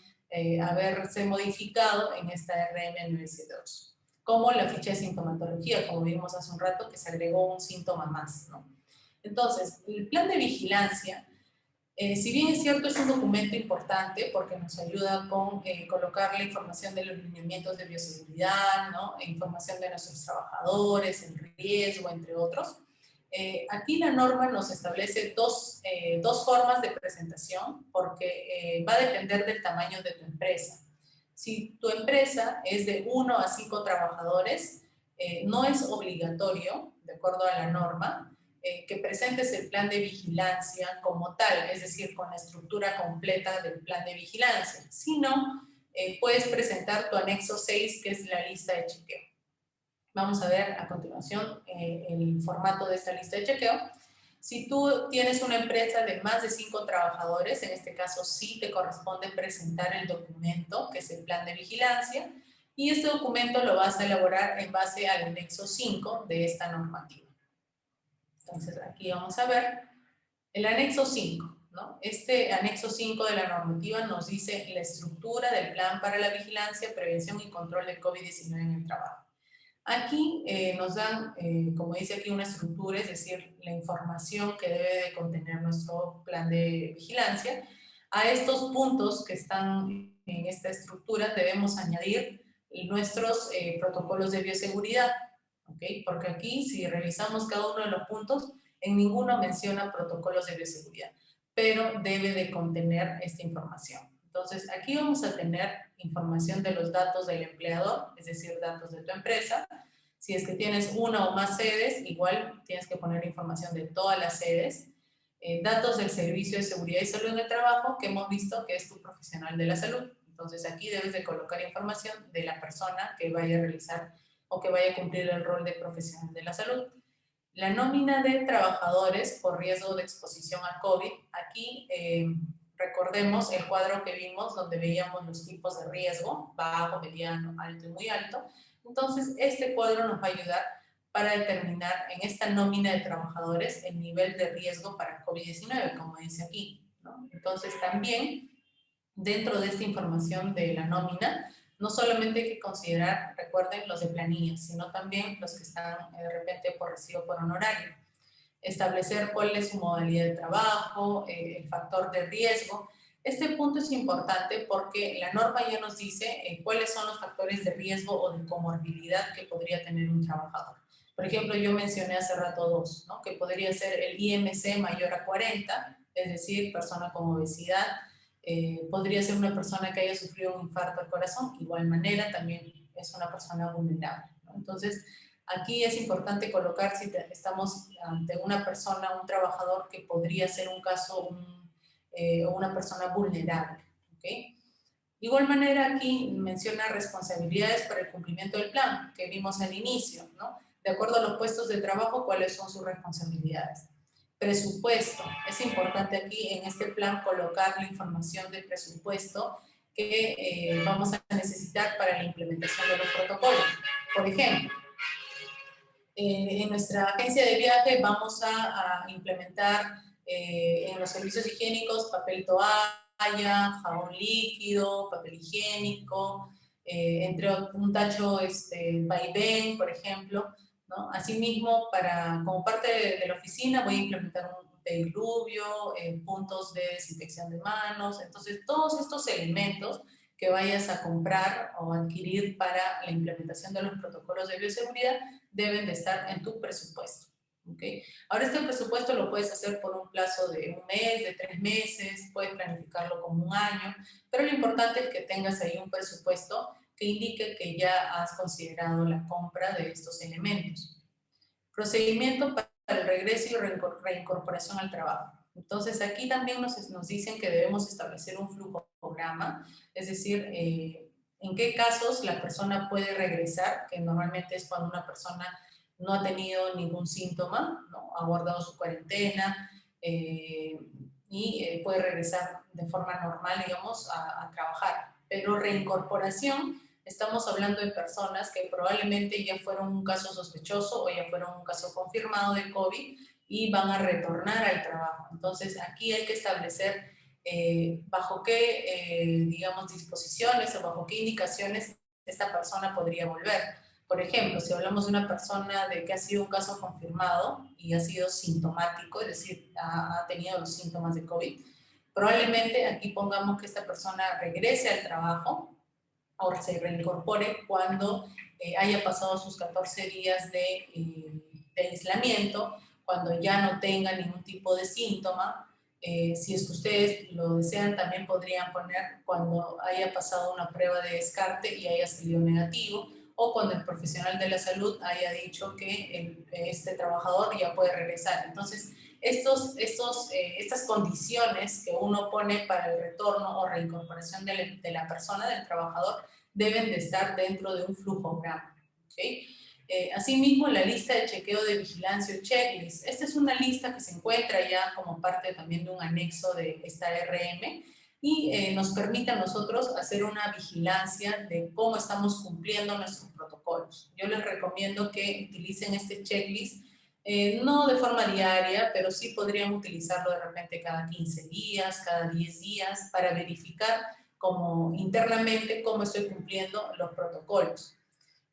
haberse modificado en esta RM 972, como la ficha de sintomatología, como vimos hace un rato, que se agregó un síntoma más, ¿no? Entonces, el plan de vigilancia, si bien es cierto, es un documento importante porque nos ayuda con colocar la información de los lineamientos de bioseguridad, ¿no? E información de nuestros trabajadores, el riesgo, entre otros. Aquí la norma nos establece dos formas de presentación porque va a depender del tamaño de tu empresa. Si tu empresa es de 1 a 5 trabajadores, no es obligatorio, de acuerdo a la norma, que presentes el plan de vigilancia como tal, es decir, con la estructura completa del plan de vigilancia, sino puedes presentar tu anexo 6, que es la lista de chequeo. Vamos a ver a continuación el formato de esta lista de chequeo. Si tú tienes una empresa de más de 5 trabajadores, en este caso sí te corresponde presentar el documento, que es el plan de vigilancia, y este documento lo vas a elaborar en base al anexo 5 de esta normativa. Entonces aquí vamos a ver el anexo 5, ¿no? Este anexo 5 de la normativa nos dice la estructura del plan para la vigilancia, prevención y control del COVID-19 en el trabajo. Aquí nos dan, como dice aquí, una estructura, es decir, la información que debe de contener nuestro plan de vigilancia. A estos puntos que están en esta estructura debemos añadir nuestros protocolos de bioseguridad, ¿ok? Porque aquí, si revisamos cada uno de los puntos, en ninguno menciona protocolos de bioseguridad, pero debe de contener esta información. Entonces, aquí vamos a tener información de los datos del empleador, es decir, datos de tu empresa. Si es que tienes una o más sedes, igual tienes que poner información de todas las sedes. Datos del Servicio de Seguridad y Salud en el Trabajo, que hemos visto que es tu profesional de la salud. Entonces, aquí debes de colocar información de la persona que vaya a realizar o que vaya a cumplir el rol de profesional de la salud. La nómina de trabajadores por riesgo de exposición a COVID. Aquí recordemos el cuadro que vimos donde veíamos los tipos de riesgo, bajo, mediano, alto y muy alto. Entonces, este cuadro nos va a ayudar para determinar en esta nómina de trabajadores el nivel de riesgo para COVID-19, como dice aquí, ¿no? Entonces, también dentro de esta información de la nómina, no solamente hay que considerar, recuerden, los de planilla, sino también los que están de repente por recibo por honorario. Establecer cuál es su modalidad de trabajo, el factor de riesgo. Este punto es importante porque la norma ya nos dice cuáles son los factores de riesgo o de comorbilidad que podría tener un trabajador. Por ejemplo, yo mencioné hace rato dos, ¿no? Que podría ser el IMC mayor a 40, es decir, persona con obesidad, podría ser una persona que haya sufrido un infarto al corazón, igual manera también es una persona vulnerable, ¿no? Entonces, aquí es importante colocar si estamos ante una persona, un trabajador que podría ser un caso, una persona vulnerable, ¿ok? De igual manera, aquí menciona responsabilidades para el cumplimiento del plan, que vimos al inicio, ¿no? De acuerdo a los puestos de trabajo, ¿cuáles son sus responsabilidades? Presupuesto. Es importante aquí en este plan colocar la información del presupuesto que vamos a necesitar para la implementación de los protocolos. Por ejemplo, en nuestra agencia de viaje vamos a implementar en los servicios higiénicos papel toalla, jabón líquido, papel higiénico, entre un tacho vaivén, por ejemplo, ¿no? Asimismo, como parte de la oficina voy a implementar un pediluvio, puntos de desinfección de manos. Entonces, todos estos elementos que vayas a comprar o adquirir para la implementación de los protocolos de bioseguridad deben de estar en tu presupuesto. ¿Okay? Ahora este presupuesto lo puedes hacer por un plazo de 1 mes, de 3 meses, puedes planificarlo como 1 año, pero lo importante es que tengas ahí un presupuesto que indique que ya has considerado la compra de estos elementos. Procedimiento para el regreso y reincorporación al trabajo. Entonces aquí también nos dicen que debemos establecer un flujograma, es decir, en qué casos la persona puede regresar, que normalmente es cuando una persona no ha tenido ningún síntoma, ¿no? Ha guardado su cuarentena y puede regresar de forma normal, digamos, a trabajar. Pero reincorporación, estamos hablando de personas que probablemente ya fueron un caso sospechoso o ya fueron un caso confirmado de COVID y van a retornar al trabajo. Entonces, aquí hay que establecer bajo qué, digamos, disposiciones o bajo qué indicaciones esta persona podría volver. Por ejemplo, si hablamos de una persona que ha sido un caso confirmado y ha sido sintomático, es decir, ha tenido los síntomas de COVID, probablemente aquí pongamos que esta persona regrese al trabajo o se reincorpore cuando haya pasado sus 14 días de aislamiento, cuando ya no tenga ningún tipo de síntoma. Si es que ustedes lo desean, también podrían poner cuando haya pasado una prueba de descarte y haya salido negativo, o cuando el profesional de la salud haya dicho que este trabajador ya puede regresar. Entonces, estas condiciones que uno pone para el retorno o reincorporación de la persona, del trabajador, deben de estar dentro de un flujograma. ¿Okay? Asimismo, la lista de chequeo de vigilancia o checklist. Esta es una lista que se encuentra ya como parte también de un anexo de esta RM y nos permite a nosotros hacer una vigilancia de cómo estamos cumpliendo nuestros protocolos. Yo les recomiendo que utilicen este checklist no de forma diaria, pero sí podrían utilizarlo de repente cada 15 días, cada 10 días, para verificar internamente cómo estoy cumpliendo los protocolos.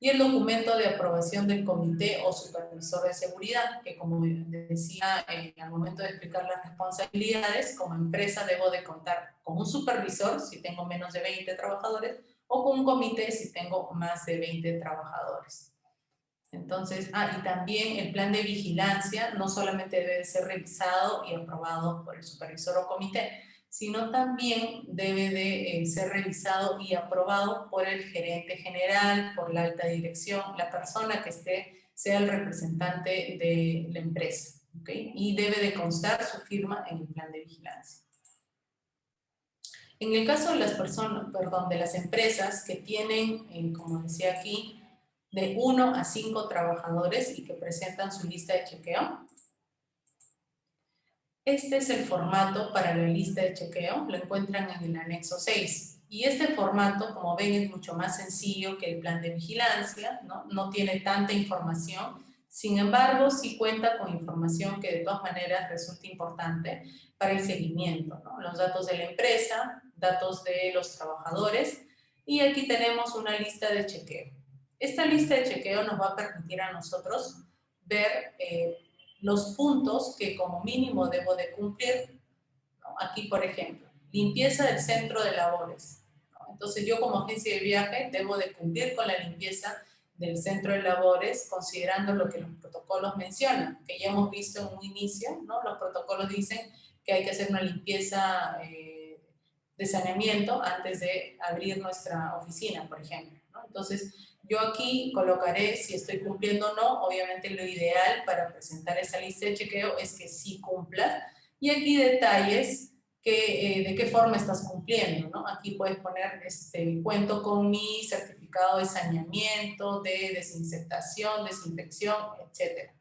Y el documento de aprobación del comité o supervisor de seguridad, que como decía al momento de explicar las responsabilidades, como empresa debo de contar con un supervisor si tengo menos de 20 trabajadores o con un comité si tengo más de 20 trabajadores. Entonces, y también el plan de vigilancia no solamente debe ser revisado y aprobado por el supervisor o comité, sino también debe de ser revisado y aprobado por el gerente general, por la alta dirección, la persona que sea el representante de la empresa, ¿okay? Y debe de constar su firma en el plan de vigilancia. En el caso de de las empresas que tienen, como decía aquí, de 1 a 5 trabajadores y que presentan su lista de chequeo. Este es el formato para la lista de chequeo, lo encuentran en el anexo 6. Y este formato, como ven, es mucho más sencillo que el plan de vigilancia, no tiene tanta información. Sin embargo, sí cuenta con información que de todas maneras resulta importante para el seguimiento, ¿no? Los datos de la empresa, datos de los trabajadores, y aquí tenemos una lista de chequeo. Esta lista de chequeo nos va a permitir a nosotros ver los puntos que como mínimo debo de cumplir, ¿no? Aquí, por ejemplo, limpieza del centro de labores, ¿no? Entonces yo como agencia de viaje debo de cumplir con la limpieza del centro de labores considerando lo que los protocolos mencionan, que ya hemos visto en un inicio, ¿no? Los protocolos dicen que hay que hacer una limpieza de saneamiento antes de abrir nuestra oficina, por ejemplo, ¿no? Entonces, yo aquí colocaré si estoy cumpliendo o no. Obviamente lo ideal para presentar esa lista de chequeo es que sí cumpla. Y aquí detalles de qué forma estás cumpliendo, ¿no? Aquí puedes poner, cuento con mi certificado de saneamiento, de desinfectación, desinfección, etc.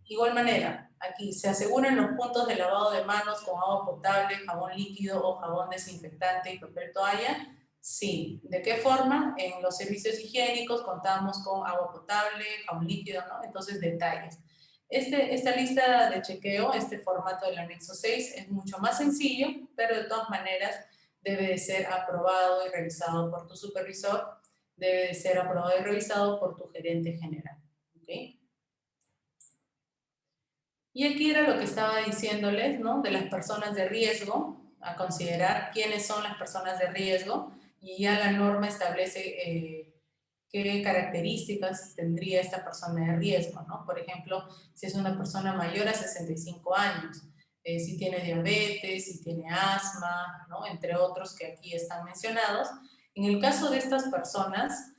Igual manera, aquí se aseguran los puntos de lavado de manos con agua potable, jabón líquido o jabón desinfectante y papel toalla. Sí. ¿De qué forma? En los servicios higiénicos contamos con agua potable, jabón líquido, ¿no? Entonces, detalles. Esta lista de chequeo, este formato del anexo 6 es mucho más sencillo, pero de todas maneras debe de ser aprobado y revisado por tu supervisor, debe de ser aprobado y revisado por tu gerente general. ¿Ok? Y aquí era lo que estaba diciéndoles, ¿no? De las personas de riesgo, a considerar quiénes son las personas de riesgo, y ya la norma establece qué características tendría esta persona de riesgo, ¿no? Por ejemplo, si es una persona mayor a 65 años, si tiene diabetes, si tiene asma, ¿no? Entre otros que aquí están mencionados. En el caso de estas personas,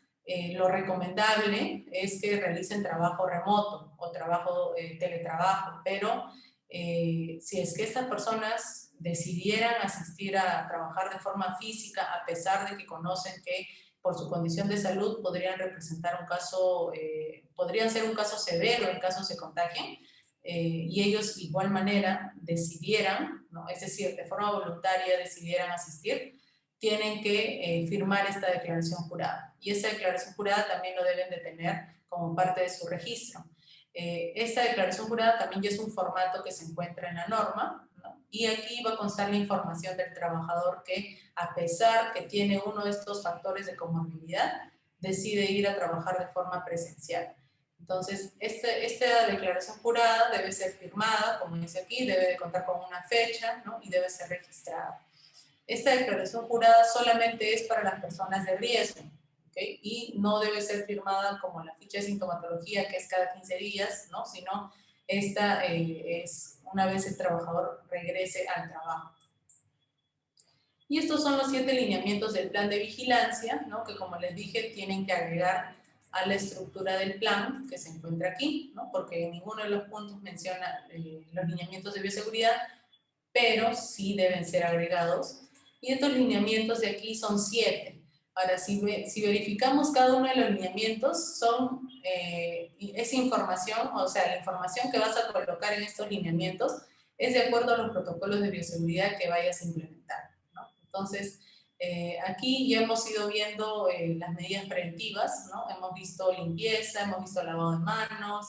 lo recomendable es que realicen trabajo remoto o teletrabajo, pero si es que estas personas decidieran asistir a trabajar de forma física, a pesar de que conocen que por su condición de salud podrían representar un caso, podrían ser un caso severo en caso se contagien, y ellos de igual manera decidieran, ¿no? Es decir, de forma voluntaria decidieran asistir, tienen que firmar esta declaración jurada. Y esa declaración jurada también lo deben de tener como parte de su registro. Esta declaración jurada también ya es un formato que se encuentra en la norma, ¿no? Y aquí va a constar la información del trabajador que, a pesar que tiene uno de estos factores de comorbilidad, decide ir a trabajar de forma presencial. Entonces, esta declaración jurada debe ser firmada, como dice aquí, debe de contar con una fecha, ¿no? Y debe ser registrada. Esta declaración jurada solamente es para las personas de riesgo, ¿okay? Y no debe ser firmada como la ficha de sintomatología, que es cada 15 días, ¿no? Sino esta es una vez el trabajador regrese al trabajo. Y estos son los 7 lineamientos del plan de vigilancia, ¿no? Que como les dije, tienen que agregar a la estructura del plan que se encuentra aquí, ¿no? Porque ninguno de los puntos menciona los lineamientos de bioseguridad, pero sí deben ser agregados. Y estos lineamientos de aquí son 7. Ahora, si verificamos cada uno de los lineamientos, es información, o sea, la información que vas a colocar en estos lineamientos es de acuerdo a los protocolos de bioseguridad que vayas a implementar, ¿no? Entonces, aquí ya hemos ido viendo las medidas preventivas, ¿no? Hemos visto limpieza, hemos visto lavado de manos,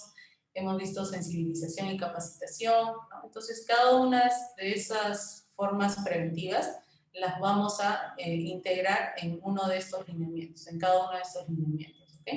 hemos visto sensibilización y capacitación, ¿no? Entonces, cada una de esas formas preventivas las vamos a integrar en uno de estos lineamientos, en cada uno de estos lineamientos, ¿ok?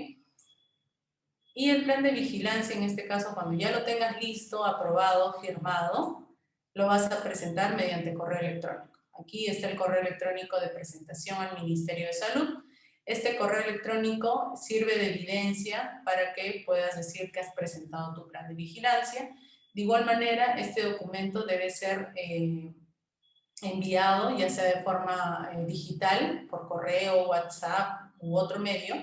Y el plan de vigilancia, en este caso, cuando ya lo tengas listo, aprobado, firmado, lo vas a presentar mediante correo electrónico. Aquí está el correo electrónico de presentación al Ministerio de Salud. Este correo electrónico sirve de evidencia para que puedas decir que has presentado tu plan de vigilancia. De igual manera, este documento debe ser enviado, ya sea de forma digital, por correo, WhatsApp u otro medio,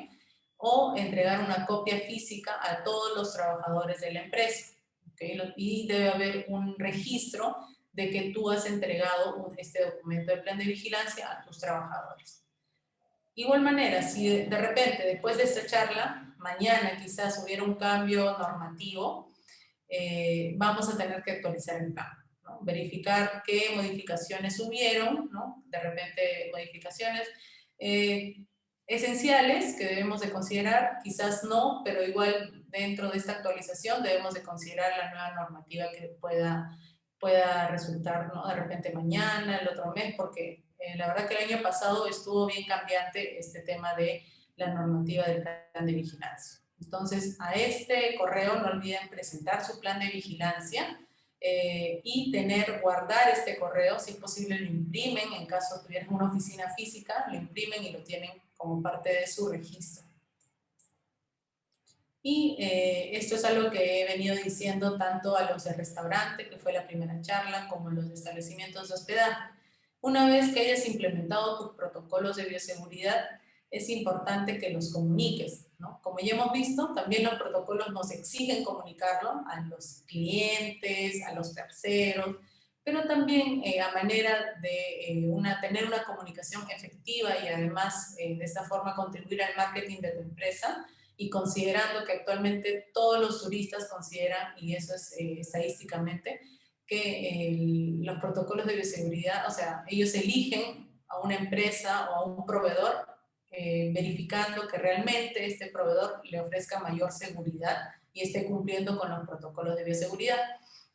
o entregar una copia física a todos los trabajadores de la empresa. ¿Okay? Y debe haber un registro de que tú has entregado este documento de plan de vigilancia a tus trabajadores. Igual manera, si de repente después de esta charla, mañana quizás hubiera un cambio normativo, vamos a tener que actualizar el plan, ¿no? Verificar qué modificaciones hubieron, ¿no? De repente modificaciones esenciales que debemos de considerar, quizás no, pero igual dentro de esta actualización debemos de considerar la nueva normativa que pueda resultar, ¿no? De repente mañana, el otro mes, porque la verdad que el año pasado estuvo bien cambiante este tema de la normativa del plan de vigilancia. Entonces, a este correo no olviden presentar su plan de vigilancia y guardar este correo, si es posible lo imprimen, en caso tuvieran una oficina física, lo imprimen y lo tienen como parte de su registro. Y esto es algo que he venido diciendo tanto a los de restaurante, que fue la primera charla, como a los de establecimientos de hospedaje. Una vez que hayas implementado tus protocolos de bioseguridad, es importante que los comuniques, ¿no? Como ya hemos visto, también los protocolos nos exigen comunicarlo a los clientes, a los terceros, pero también a manera de tener una comunicación efectiva y además de esta forma contribuir al marketing de tu empresa, y considerando que actualmente todos los turistas consideran, y eso es estadísticamente, que los protocolos de bioseguridad, o sea, ellos eligen a una empresa o a un proveedor verificando que realmente este proveedor le ofrezca mayor seguridad y esté cumpliendo con los protocolos de bioseguridad.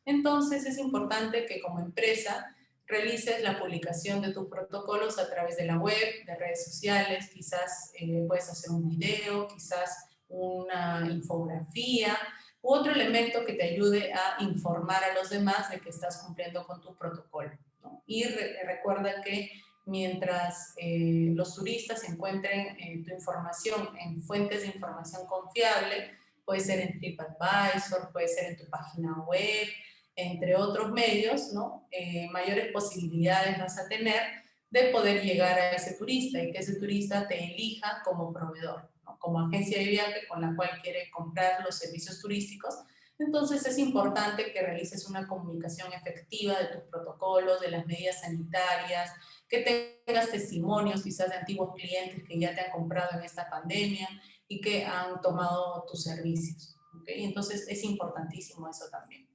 Entonces es importante que como empresa realices la publicación de tus protocolos a través de la web, de redes sociales, quizás puedes hacer un video, quizás una infografía u otro elemento que te ayude a informar a los demás de que estás cumpliendo con tu protocolo, ¿no? Y recuerda que mientras los turistas encuentren tu información en fuentes de información confiable, puede ser en TripAdvisor, puede ser en tu página web, entre otros medios, ¿no? Mayores posibilidades vas a tener de poder llegar a ese turista y que ese turista te elija como proveedor, ¿no? Como agencia de viaje con la cual quiere comprar los servicios turísticos. Entonces es importante que realices una comunicación efectiva de tus protocolos, de las medidas sanitarias, que tengas testimonios quizás de antiguos clientes que ya te han comprado en esta pandemia y que han tomado tus servicios, ¿okay? Entonces es importantísimo eso también.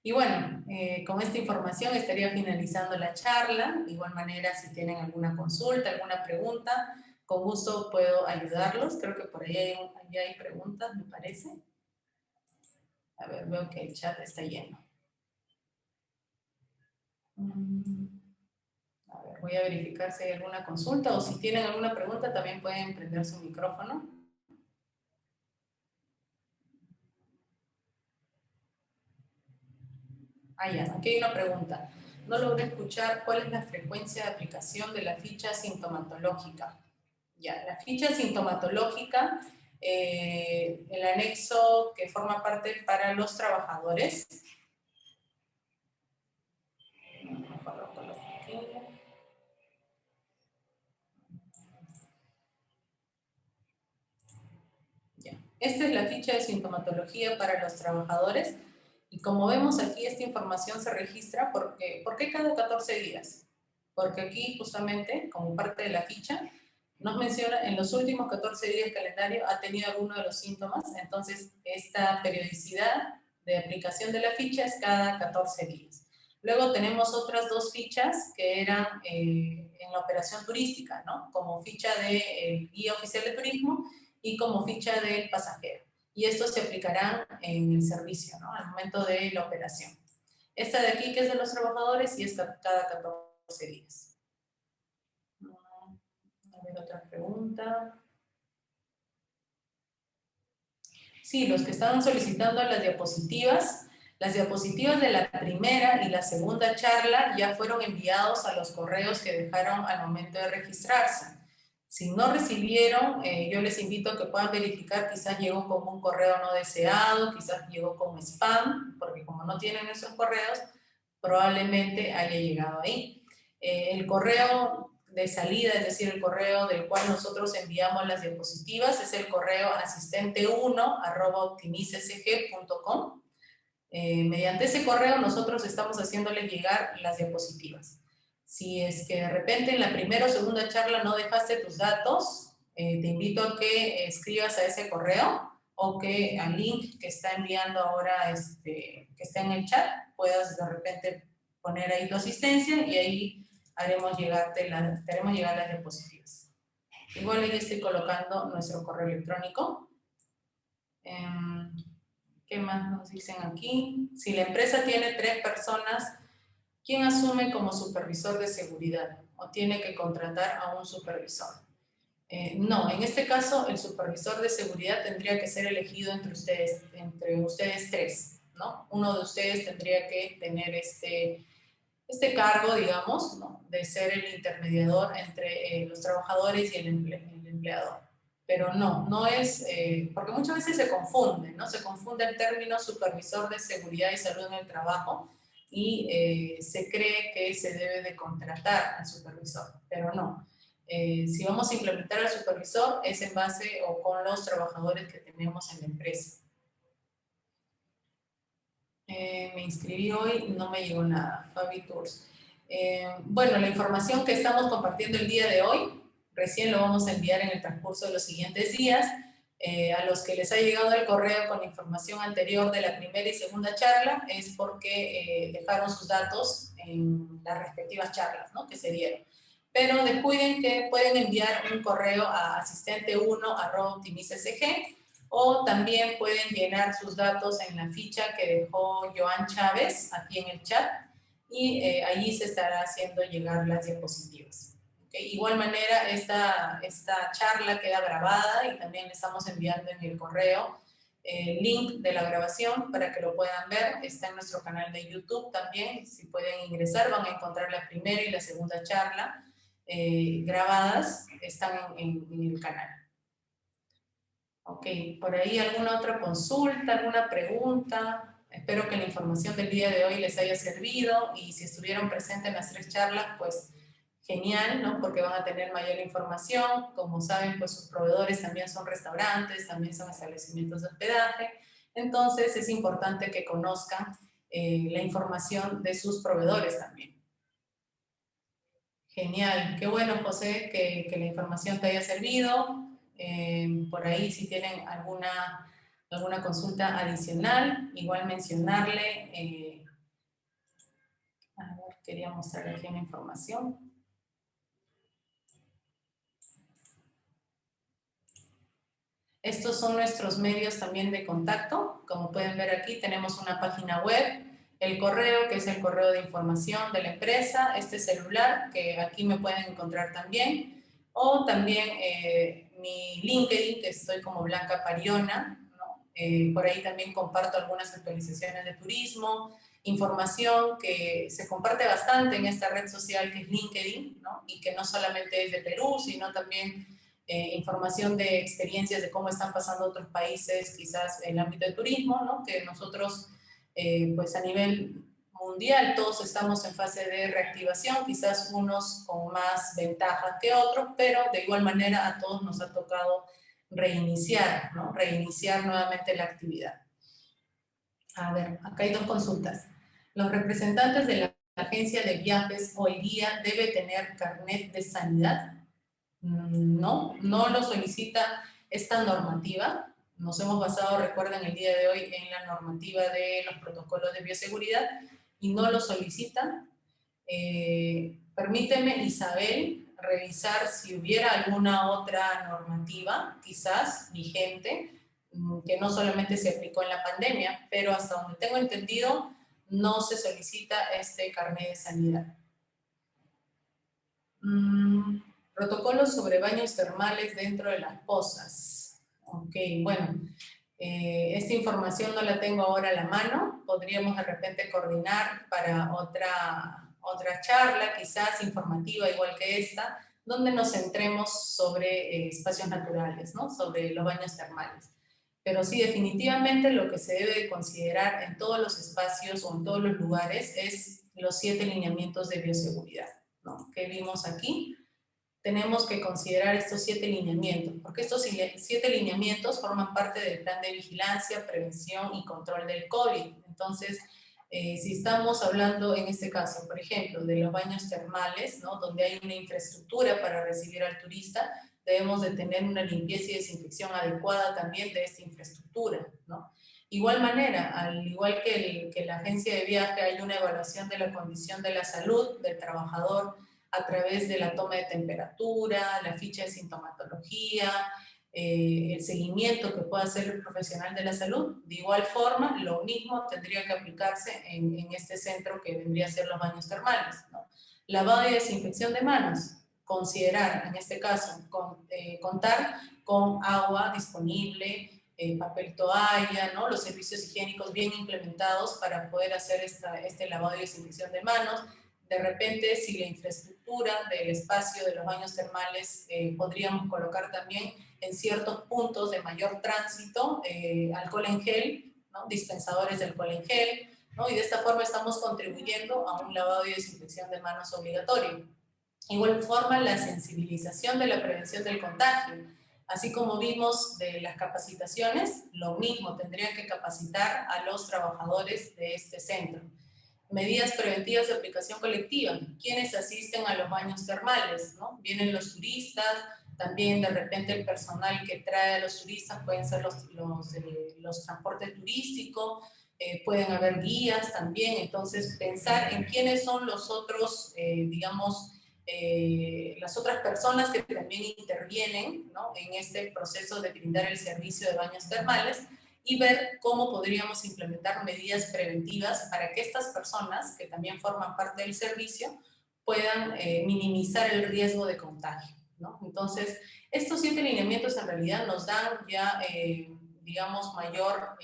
Y bueno, con esta información estaría finalizando la charla. De igual manera, si tienen alguna consulta, alguna pregunta, con gusto puedo ayudarlos. Creo que por ahí hay preguntas, me parece. A ver, veo que el chat está lleno. A ver, voy a verificar si hay alguna consulta o si tienen alguna pregunta también pueden prender su micrófono. Ah, ya, aquí hay una pregunta. No logré escuchar cuál es la frecuencia de aplicación de la ficha sintomatológica. Ya, la ficha sintomatológica, el anexo que forma parte para los trabajadores. Ya. Esta es la ficha de sintomatología para los trabajadores. Y como vemos aquí, esta información se registra ¿por qué cada 14 días? Porque aquí justamente, como parte de la ficha, nos menciona en los últimos 14 días del calendario ha tenido alguno de los síntomas, entonces esta periodicidad de aplicación de la ficha es cada 14 días. Luego tenemos otras dos fichas que eran en la operación turística, ¿no? Como ficha de guía oficial de turismo y como ficha del pasajero. Y estos se aplicarán en el servicio, ¿no? Al momento de la operación. Esta de aquí, que es de los trabajadores, y es cada 14 días. A ver, otra pregunta. Sí, los que estaban solicitando las diapositivas de la primera y la segunda charla ya fueron enviados a los correos que dejaron al momento de registrarse. Si no recibieron, yo les invito a que puedan verificar, quizás llegó como un correo no deseado, quizás llegó como spam, porque como no tienen esos correos, probablemente haya llegado ahí. El correo de salida, es decir, el correo del cual nosotros enviamos las diapositivas, es el correo asistente1@optimicesg.com. Mediante ese correo nosotros estamos haciéndoles llegar las diapositivas. Si es que de repente en la primera o segunda charla no dejaste tus datos, te invito a que escribas a ese correo o que al link que está enviando ahora, que está en el chat, puedas de repente poner ahí tu asistencia y ahí haremos llegar las diapositivas. Igual ahí estoy colocando nuestro correo electrónico. ¿Qué más nos dicen aquí? Si la empresa tiene 3 personas, ¿quién asume como supervisor de seguridad? ¿O tiene que contratar a un supervisor? No, en este caso el supervisor de seguridad tendría que ser elegido entre ustedes 3, ¿no? Uno de ustedes tendría que tener este cargo, digamos, ¿no? De ser el intermediador entre los trabajadores y el empleador. Pero no es, porque muchas veces se confunde, ¿no? Se confunde el término supervisor de seguridad y salud en el trabajo, y se cree que se debe de contratar al supervisor, pero no. Si vamos a implementar al supervisor es en base o con los trabajadores que tenemos en la empresa. Me inscribí hoy, no me llegó nada. Fabi Tours. Bueno, la información que estamos compartiendo el día de hoy, recién lo vamos a enviar en el transcurso de los siguientes días. A los que les ha llegado el correo con la información anterior de la primera y segunda charla es porque dejaron sus datos en las respectivas charlas, ¿no?, que se dieron. Pero descuiden que pueden enviar un correo a asistente1@optimicesg, o también pueden llenar sus datos en la ficha que dejó Joan Chávez aquí en el chat y allí se estará haciendo llegar las diapositivas. ¿Okay? Igual manera, esta charla queda grabada y también le estamos enviando en el correo el link de la grabación para que lo puedan ver. Está en nuestro canal de YouTube también. Si pueden ingresar, van a encontrar la primera y la segunda charla grabadas, están en el canal. Ok, por ahí alguna otra consulta, alguna pregunta. Espero que la información del día de hoy les haya servido y si estuvieron presentes en las 3 charlas, pues genial, ¿no? Porque van a tener mayor información. Como saben, pues sus proveedores también son restaurantes, también son establecimientos de hospedaje. Entonces es importante que conozcan la información de sus proveedores también. Genial, qué bueno, José, que la información te haya servido. Por ahí si tienen alguna consulta adicional, igual mencionarle, a ver, quería mostrar aquí una información. Estos son nuestros medios también de contacto. Como pueden ver aquí, tenemos una página web, el correo, que es el correo de información de la empresa, este celular, que aquí me pueden encontrar también, o también mi LinkedIn, que estoy como Blanca Pariona, ¿no? Por ahí también comparto algunas actualizaciones de turismo, información que se comparte bastante en esta red social que es LinkedIn, ¿no? Y que no solamente es de Perú, sino también información de experiencias de cómo están pasando otros países, quizás en el ámbito del turismo, ¿no? Que nosotros, pues a nivel mundial, todos estamos en fase de reactivación, quizás unos con más ventajas que otros, pero de igual manera a todos nos ha tocado reiniciar, ¿no? Reiniciar nuevamente la actividad. A ver, acá hay 2 consultas. Los representantes de la agencia de viajes hoy día deben tener carnet de sanidad. No, no lo solicita esta normativa. Nos hemos basado, recuerden, el día de hoy en la normativa de los protocolos de bioseguridad y no lo solicitan. Permíteme, Isabel, revisar si hubiera alguna otra normativa, quizás vigente, que no solamente se aplicó en la pandemia, pero hasta donde tengo entendido, no se solicita este carnet de sanidad. Protocolos sobre baños termales dentro de las pozas. Ok, bueno, esta información no la tengo ahora a la mano. Podríamos de repente coordinar para otra charla, quizás informativa igual que esta, donde nos centremos sobre espacios naturales, ¿no? Sobre los baños termales. Pero sí, definitivamente lo que se debe considerar en todos los espacios o en todos los lugares es los 7 lineamientos de bioseguridad, ¿no? Que vimos aquí. Tenemos que considerar estos 7 lineamientos, porque estos 7 lineamientos forman parte del plan de vigilancia, prevención y control del COVID. Entonces, si estamos hablando en este caso, por ejemplo, de los baños termales, ¿no? Donde hay una infraestructura para recibir al turista, debemos de tener una limpieza y desinfección adecuada también de esta infraestructura, ¿no? Igual manera, al igual que la agencia de viaje, hay una evaluación de la condición de la salud del trabajador a través de la toma de temperatura, la ficha de sintomatología, el seguimiento que pueda hacer el profesional de la salud. De igual forma, lo mismo tendría que aplicarse en este centro que vendría a ser los baños termales, ¿no? Lavado y desinfección de manos. Considerar, en este caso, contar con agua disponible, papel toalla, ¿no? Los servicios higiénicos bien implementados para poder hacer este lavado y desinfección de manos. De repente, si la infraestructura del espacio de los baños termales podríamos colocar también en ciertos puntos de mayor tránsito alcohol en gel, ¿no? Dispensadores de alcohol en gel, ¿no? Y de esta forma estamos contribuyendo a un lavado y desinfección de manos obligatorio. Igual forma, la sensibilización de la prevención del contagio. Así como vimos de las capacitaciones, lo mismo, tendrían que capacitar a los trabajadores de este centro. Medidas preventivas de aplicación colectiva. ¿Quiénes asisten a los baños termales? ¿No? Vienen los turistas, también de repente el personal que trae a los turistas pueden ser los transportes turísticos, pueden haber guías también. Entonces, pensar en quiénes son los otros, digamos, las otras personas que también intervienen, ¿no?, en este proceso de brindar el servicio de baños termales, y ver cómo podríamos implementar medidas preventivas para que estas personas, que también forman parte del servicio, puedan minimizar el riesgo de contagio, ¿no? Entonces, estos 7 lineamientos en realidad nos dan ya, digamos, mayor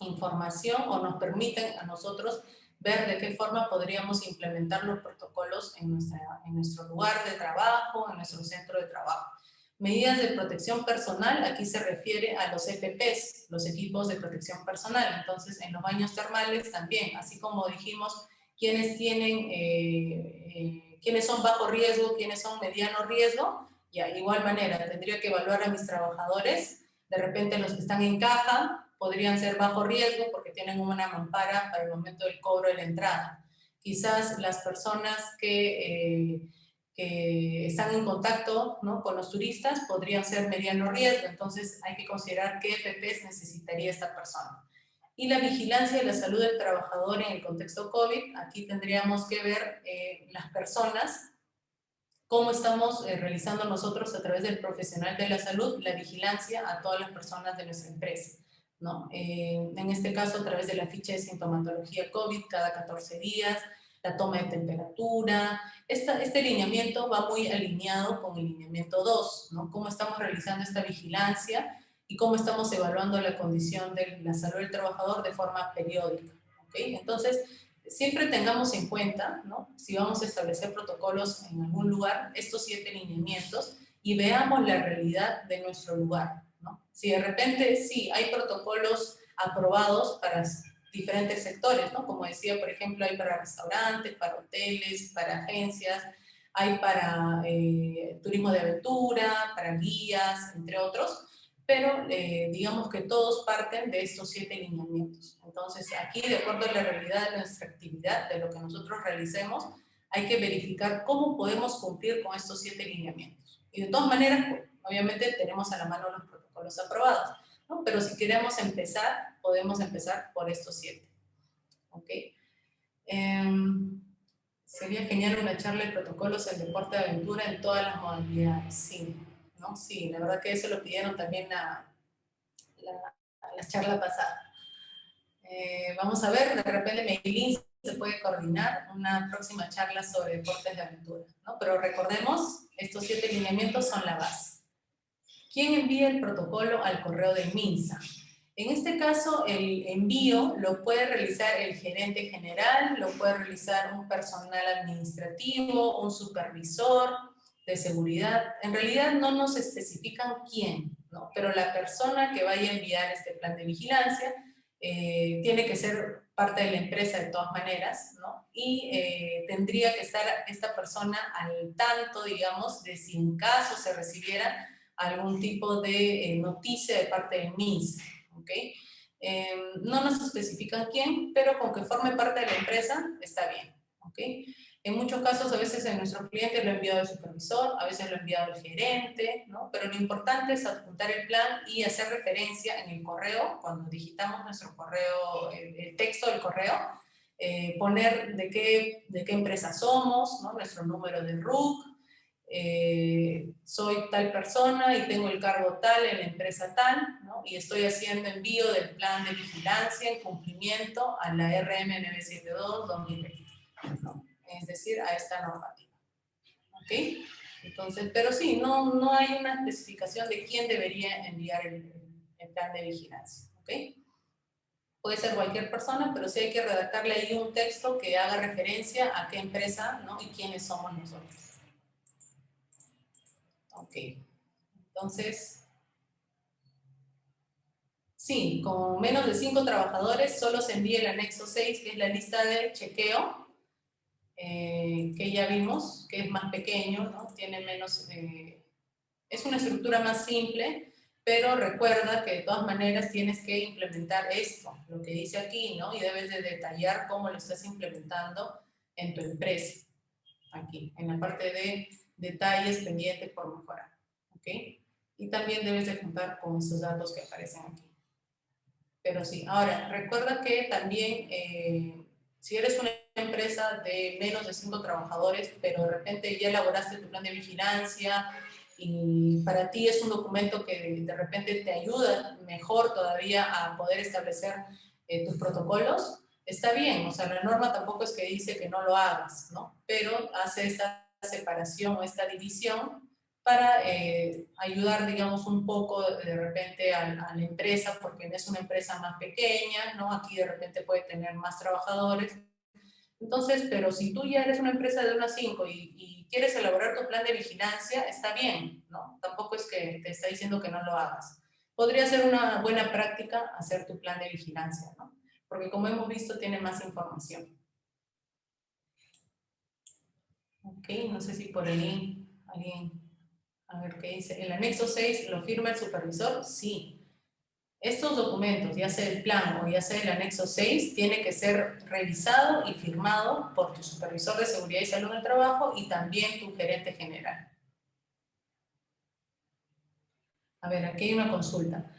información, o nos permiten a nosotros ver de qué forma podríamos implementar los protocolos en nuestro lugar de trabajo, en nuestro centro de trabajo. Medidas de protección personal, aquí se refiere a los EPPs, los equipos de protección personal. Entonces, en los baños termales también, así como dijimos, quienes son bajo riesgo, quienes son mediano riesgo, y de igual manera tendría que evaluar a mis trabajadores. De repente los que están en caja podrían ser bajo riesgo porque tienen una mampara para el momento del cobro de la entrada. Quizás las personas que están en contacto, ¿no?, con los turistas podrían ser mediano riesgo, entonces hay que considerar qué EPPs necesitaría esta persona. Y la vigilancia de la salud del trabajador en el contexto COVID, aquí tendríamos que ver las personas, cómo estamos realizando nosotros a través del profesional de la salud la vigilancia a todas las personas de nuestra empresa, ¿no? En este caso, a través de la ficha de sintomatología COVID cada 14 días, la toma de temperatura. Este lineamiento va muy alineado con el lineamiento 2, ¿no? Cómo estamos realizando esta vigilancia y cómo estamos evaluando la condición de la salud del trabajador de forma periódica, ¿ok? Entonces, siempre tengamos en cuenta, ¿no?, si vamos a establecer protocolos en algún lugar, estos 7 lineamientos, y veamos la realidad de nuestro lugar, ¿no? Si de repente sí hay protocolos aprobados para diferentes sectores, ¿no? Como decía, por ejemplo, hay para restaurantes, para hoteles, para agencias, hay para turismo de aventura, para guías, entre otros, pero digamos que todos parten de estos 7 lineamientos. Entonces, aquí, de acuerdo a la realidad de nuestra actividad, de lo que nosotros realicemos, hay que verificar cómo podemos cumplir con estos 7 lineamientos. Y de todas maneras, pues, obviamente tenemos a la mano los protocolos aprobados, ¿no? Pero si queremos empezar, podemos empezar por estos 7. ¿Ok? Sería genial una charla de protocolos del deporte de aventura en todas las modalidades. Sí, ¿no? Sí, la verdad que eso lo pidieron también la charla pasada. Vamos a ver, de repente Meilín se puede coordinar una próxima charla sobre deportes de aventura, ¿no? Pero recordemos, estos 7 lineamientos son la base. ¿Quién envía el protocolo al correo del MINSA? En este caso, el envío lo puede realizar el gerente general, lo puede realizar un personal administrativo, un supervisor de seguridad. En realidad no nos especifican quién, ¿no? Pero la persona que vaya a enviar este plan de vigilancia tiene que ser parte de la empresa de todas maneras, ¿no? Y tendría que estar esta persona al tanto, digamos, de si en caso se recibiera algún tipo de noticia de parte del MINSA, ¿ok? No nos especifican quién, pero con que forme parte de la empresa está bien, ¿ok? En muchos casos, a veces en nuestros clientes lo ha enviado el supervisor, a veces lo ha enviado el gerente, ¿no? Pero lo importante es adjuntar el plan y hacer referencia en el correo, cuando digitamos nuestro correo, el texto del correo, poner de qué empresa somos, ¿no?, nuestro número de RUC, soy tal persona y tengo el cargo tal en la empresa tal, ¿no?, y estoy haciendo envío del plan de vigilancia en cumplimiento a la RM 972-2020, ¿no?, es decir, a esta normativa. ¿Ok? Entonces, pero sí, no hay una especificación de quién debería enviar el plan de vigilancia. ¿Ok? Puede ser cualquier persona, pero sí hay que redactarle ahí un texto que haga referencia a qué empresa, ¿no?, y quiénes somos nosotros. Ok, entonces, Sí, con menos de 5 trabajadores solo se envía el anexo 6, que es la lista de chequeo, que ya vimos, que es más pequeño, ¿no? Tiene menos, es una estructura más simple, pero recuerda que de todas maneras tienes que implementar esto, lo que dice aquí, ¿no? Y debes de detallar cómo lo estás implementando en tu empresa, aquí, en la parte de detalles pendientes por mejorar, ¿ok? Y también debes de contar con esos datos que aparecen aquí. Pero sí, ahora, recuerda que también, si eres una empresa de menos de 5 trabajadores, pero de repente ya elaboraste tu plan de vigilancia y para ti es un documento que de repente te ayuda mejor todavía a poder establecer tus protocolos, está bien, o sea, la norma tampoco es que dice que no lo hagas, ¿no? Pero hace esta separación o esta división para ayudar, digamos, un poco de repente a la empresa, porque es una empresa más pequeña, ¿no? Aquí de repente puede tener más trabajadores. Entonces, pero si tú ya eres una empresa de unas 5 y quieres elaborar tu plan de vigilancia, está bien, ¿no? Tampoco es que te está diciendo que no lo hagas. Podría ser una buena práctica hacer tu plan de vigilancia, ¿no? Porque como hemos visto, tiene más información. Ok, no sé si por ahí alguien... A ver qué dice. ¿El anexo 6 lo firma el supervisor? Sí. Estos documentos, ya sea el plan o ya sea el anexo 6, tiene que ser revisado y firmado por tu supervisor de seguridad y salud del trabajo y también tu gerente general. A ver, aquí hay una consulta.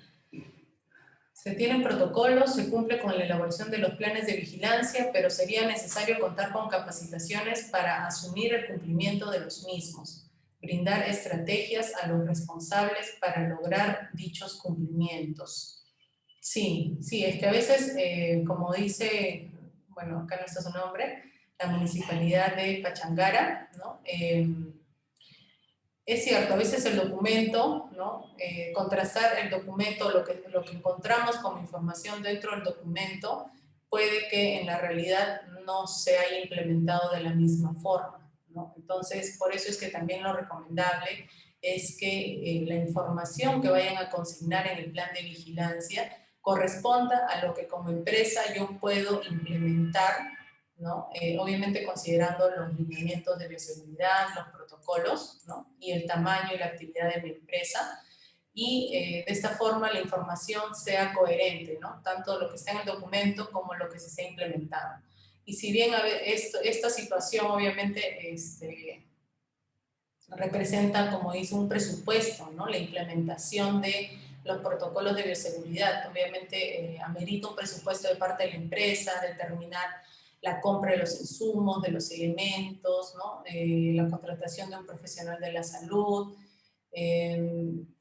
Se tienen protocolos, se cumple con la elaboración de los planes de vigilancia, pero sería necesario contar con capacitaciones para asumir el cumplimiento de los mismos, brindar estrategias a los responsables para lograr dichos cumplimientos. Sí, sí, es que a veces, como dice, bueno, acá no está su nombre, la municipalidad de Pachangara, ¿no? Es cierto, a veces el documento, ¿no? Contrastar el documento, lo que encontramos como información dentro del documento, puede que en la realidad no se haya implementado de la misma forma, ¿no? Entonces, por eso es que también lo recomendable es que la información que vayan a consignar en el plan de vigilancia corresponda a lo que como empresa yo puedo implementar, ¿no? Obviamente considerando los lineamientos de bioseguridad, los protocolos, ¿no? Y el tamaño y la actividad de mi empresa. Y de esta forma la información sea coherente, ¿no? Tanto lo que está en el documento como lo que se está implementando. Y si bien esta situación obviamente representa, como dice, un presupuesto, ¿no? La implementación de los protocolos de bioseguridad. Obviamente amerita un presupuesto de parte de la empresa, determinar la compra de los insumos, de los elementos, ¿no? La contratación de un profesional de la salud.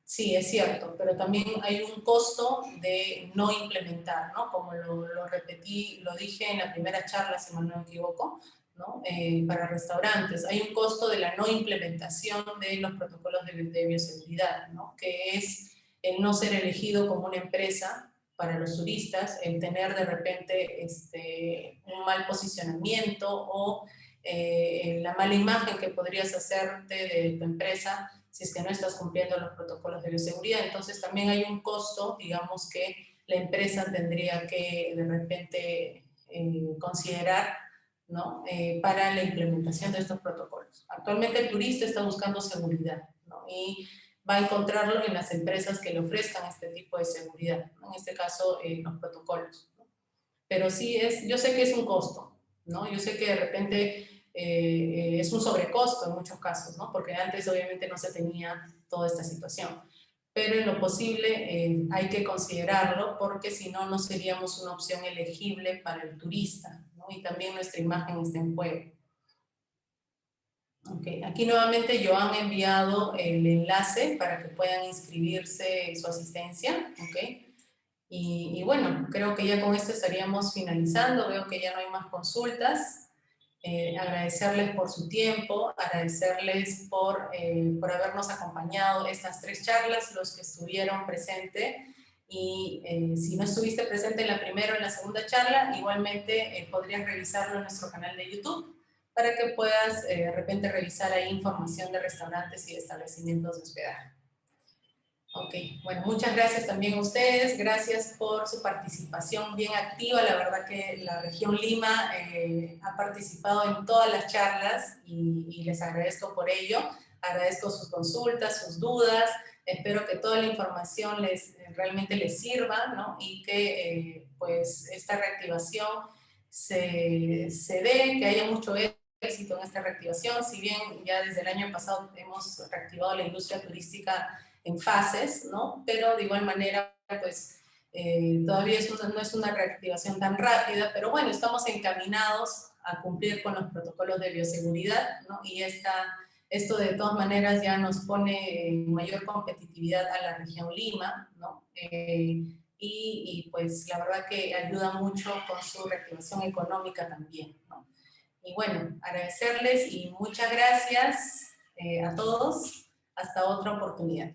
Sí, es cierto, pero también hay un costo de no implementar, ¿no? Como lo repetí, lo dije en la primera charla, si mal no me equivoco, ¿no? Para restaurantes. Hay un costo de la no implementación de los protocolos de bioseguridad, ¿no? Que es el no ser elegido como una empresa para los turistas, el tener de repente un mal posicionamiento o la mala imagen que podrías hacerte de tu empresa si es que no estás cumpliendo los protocolos de bioseguridad. Entonces también hay un costo, digamos, que la empresa tendría que de repente considerar, ¿no? Para la implementación de estos protocolos. Actualmente el turista está buscando seguridad, ¿no? Y va a encontrarlo en las empresas que le ofrezcan este tipo de seguridad, ¿no? En este caso los protocolos, ¿no? Pero sí yo sé que es un costo, ¿no? Yo sé que de repente es un sobrecosto en muchos casos, ¿no? Porque antes obviamente no se tenía toda esta situación. Pero en lo posible hay que considerarlo porque si no, no seríamos una opción elegible para el turista, ¿no? Y también nuestra imagen está en juego. Okay. Aquí nuevamente Joan ha enviado el enlace para que puedan inscribirse en su asistencia, ¿ok? Y bueno, creo que ya con esto estaríamos finalizando, veo que ya no hay más consultas. Agradecerles por su tiempo, agradecerles por habernos acompañado estas 3 charlas, los que estuvieron presentes. Y si no estuviste presente en la primera o en la segunda charla, igualmente podrías revisarlo en nuestro canal de YouTube para que puedas de repente revisar ahí información de restaurantes y de establecimientos de hospedaje. Ok, bueno, muchas gracias también a ustedes, gracias por su participación bien activa, la verdad que la región Lima ha participado en todas las charlas y les agradezco por ello, agradezco sus consultas, sus dudas, espero que toda la información realmente les sirva, ¿no? Y que pues esta reactivación se dé, que haya mucho éxito en esta reactivación, si bien ya desde el año pasado hemos reactivado la industria turística en fases, ¿no? Pero de igual manera, pues todavía no es una reactivación tan rápida, pero bueno, estamos encaminados a cumplir con los protocolos de bioseguridad, ¿no? Y esto de todas maneras ya nos pone mayor competitividad a la región Lima, ¿no? Pues la verdad que ayuda mucho con su reactivación económica también, ¿no? Y bueno, agradecerles y muchas gracias a todos. Hasta otra oportunidad.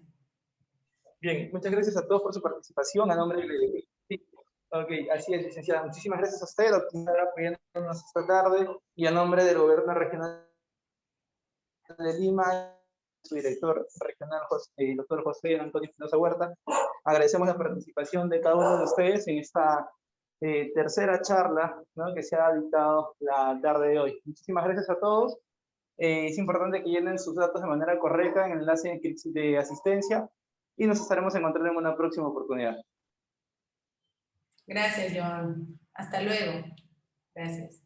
Bien, muchas gracias a todos por su participación. A nombre de... Sí, ok, así es, licenciada. Muchísimas gracias a usted, por estar apoyándonos esta tarde. Y a nombre del Gobierno Regional de Lima, su director regional, el doctor José Antonio Espinosa Huerta, agradecemos la participación de cada uno de ustedes en esta tercera charla, ¿no?, que se ha dictado la tarde de hoy. Muchísimas gracias a todos. Es importante que llenen sus datos de manera correcta en el enlace de asistencia y nos estaremos encontrando en una próxima oportunidad. Gracias, Joan. Hasta luego. Gracias.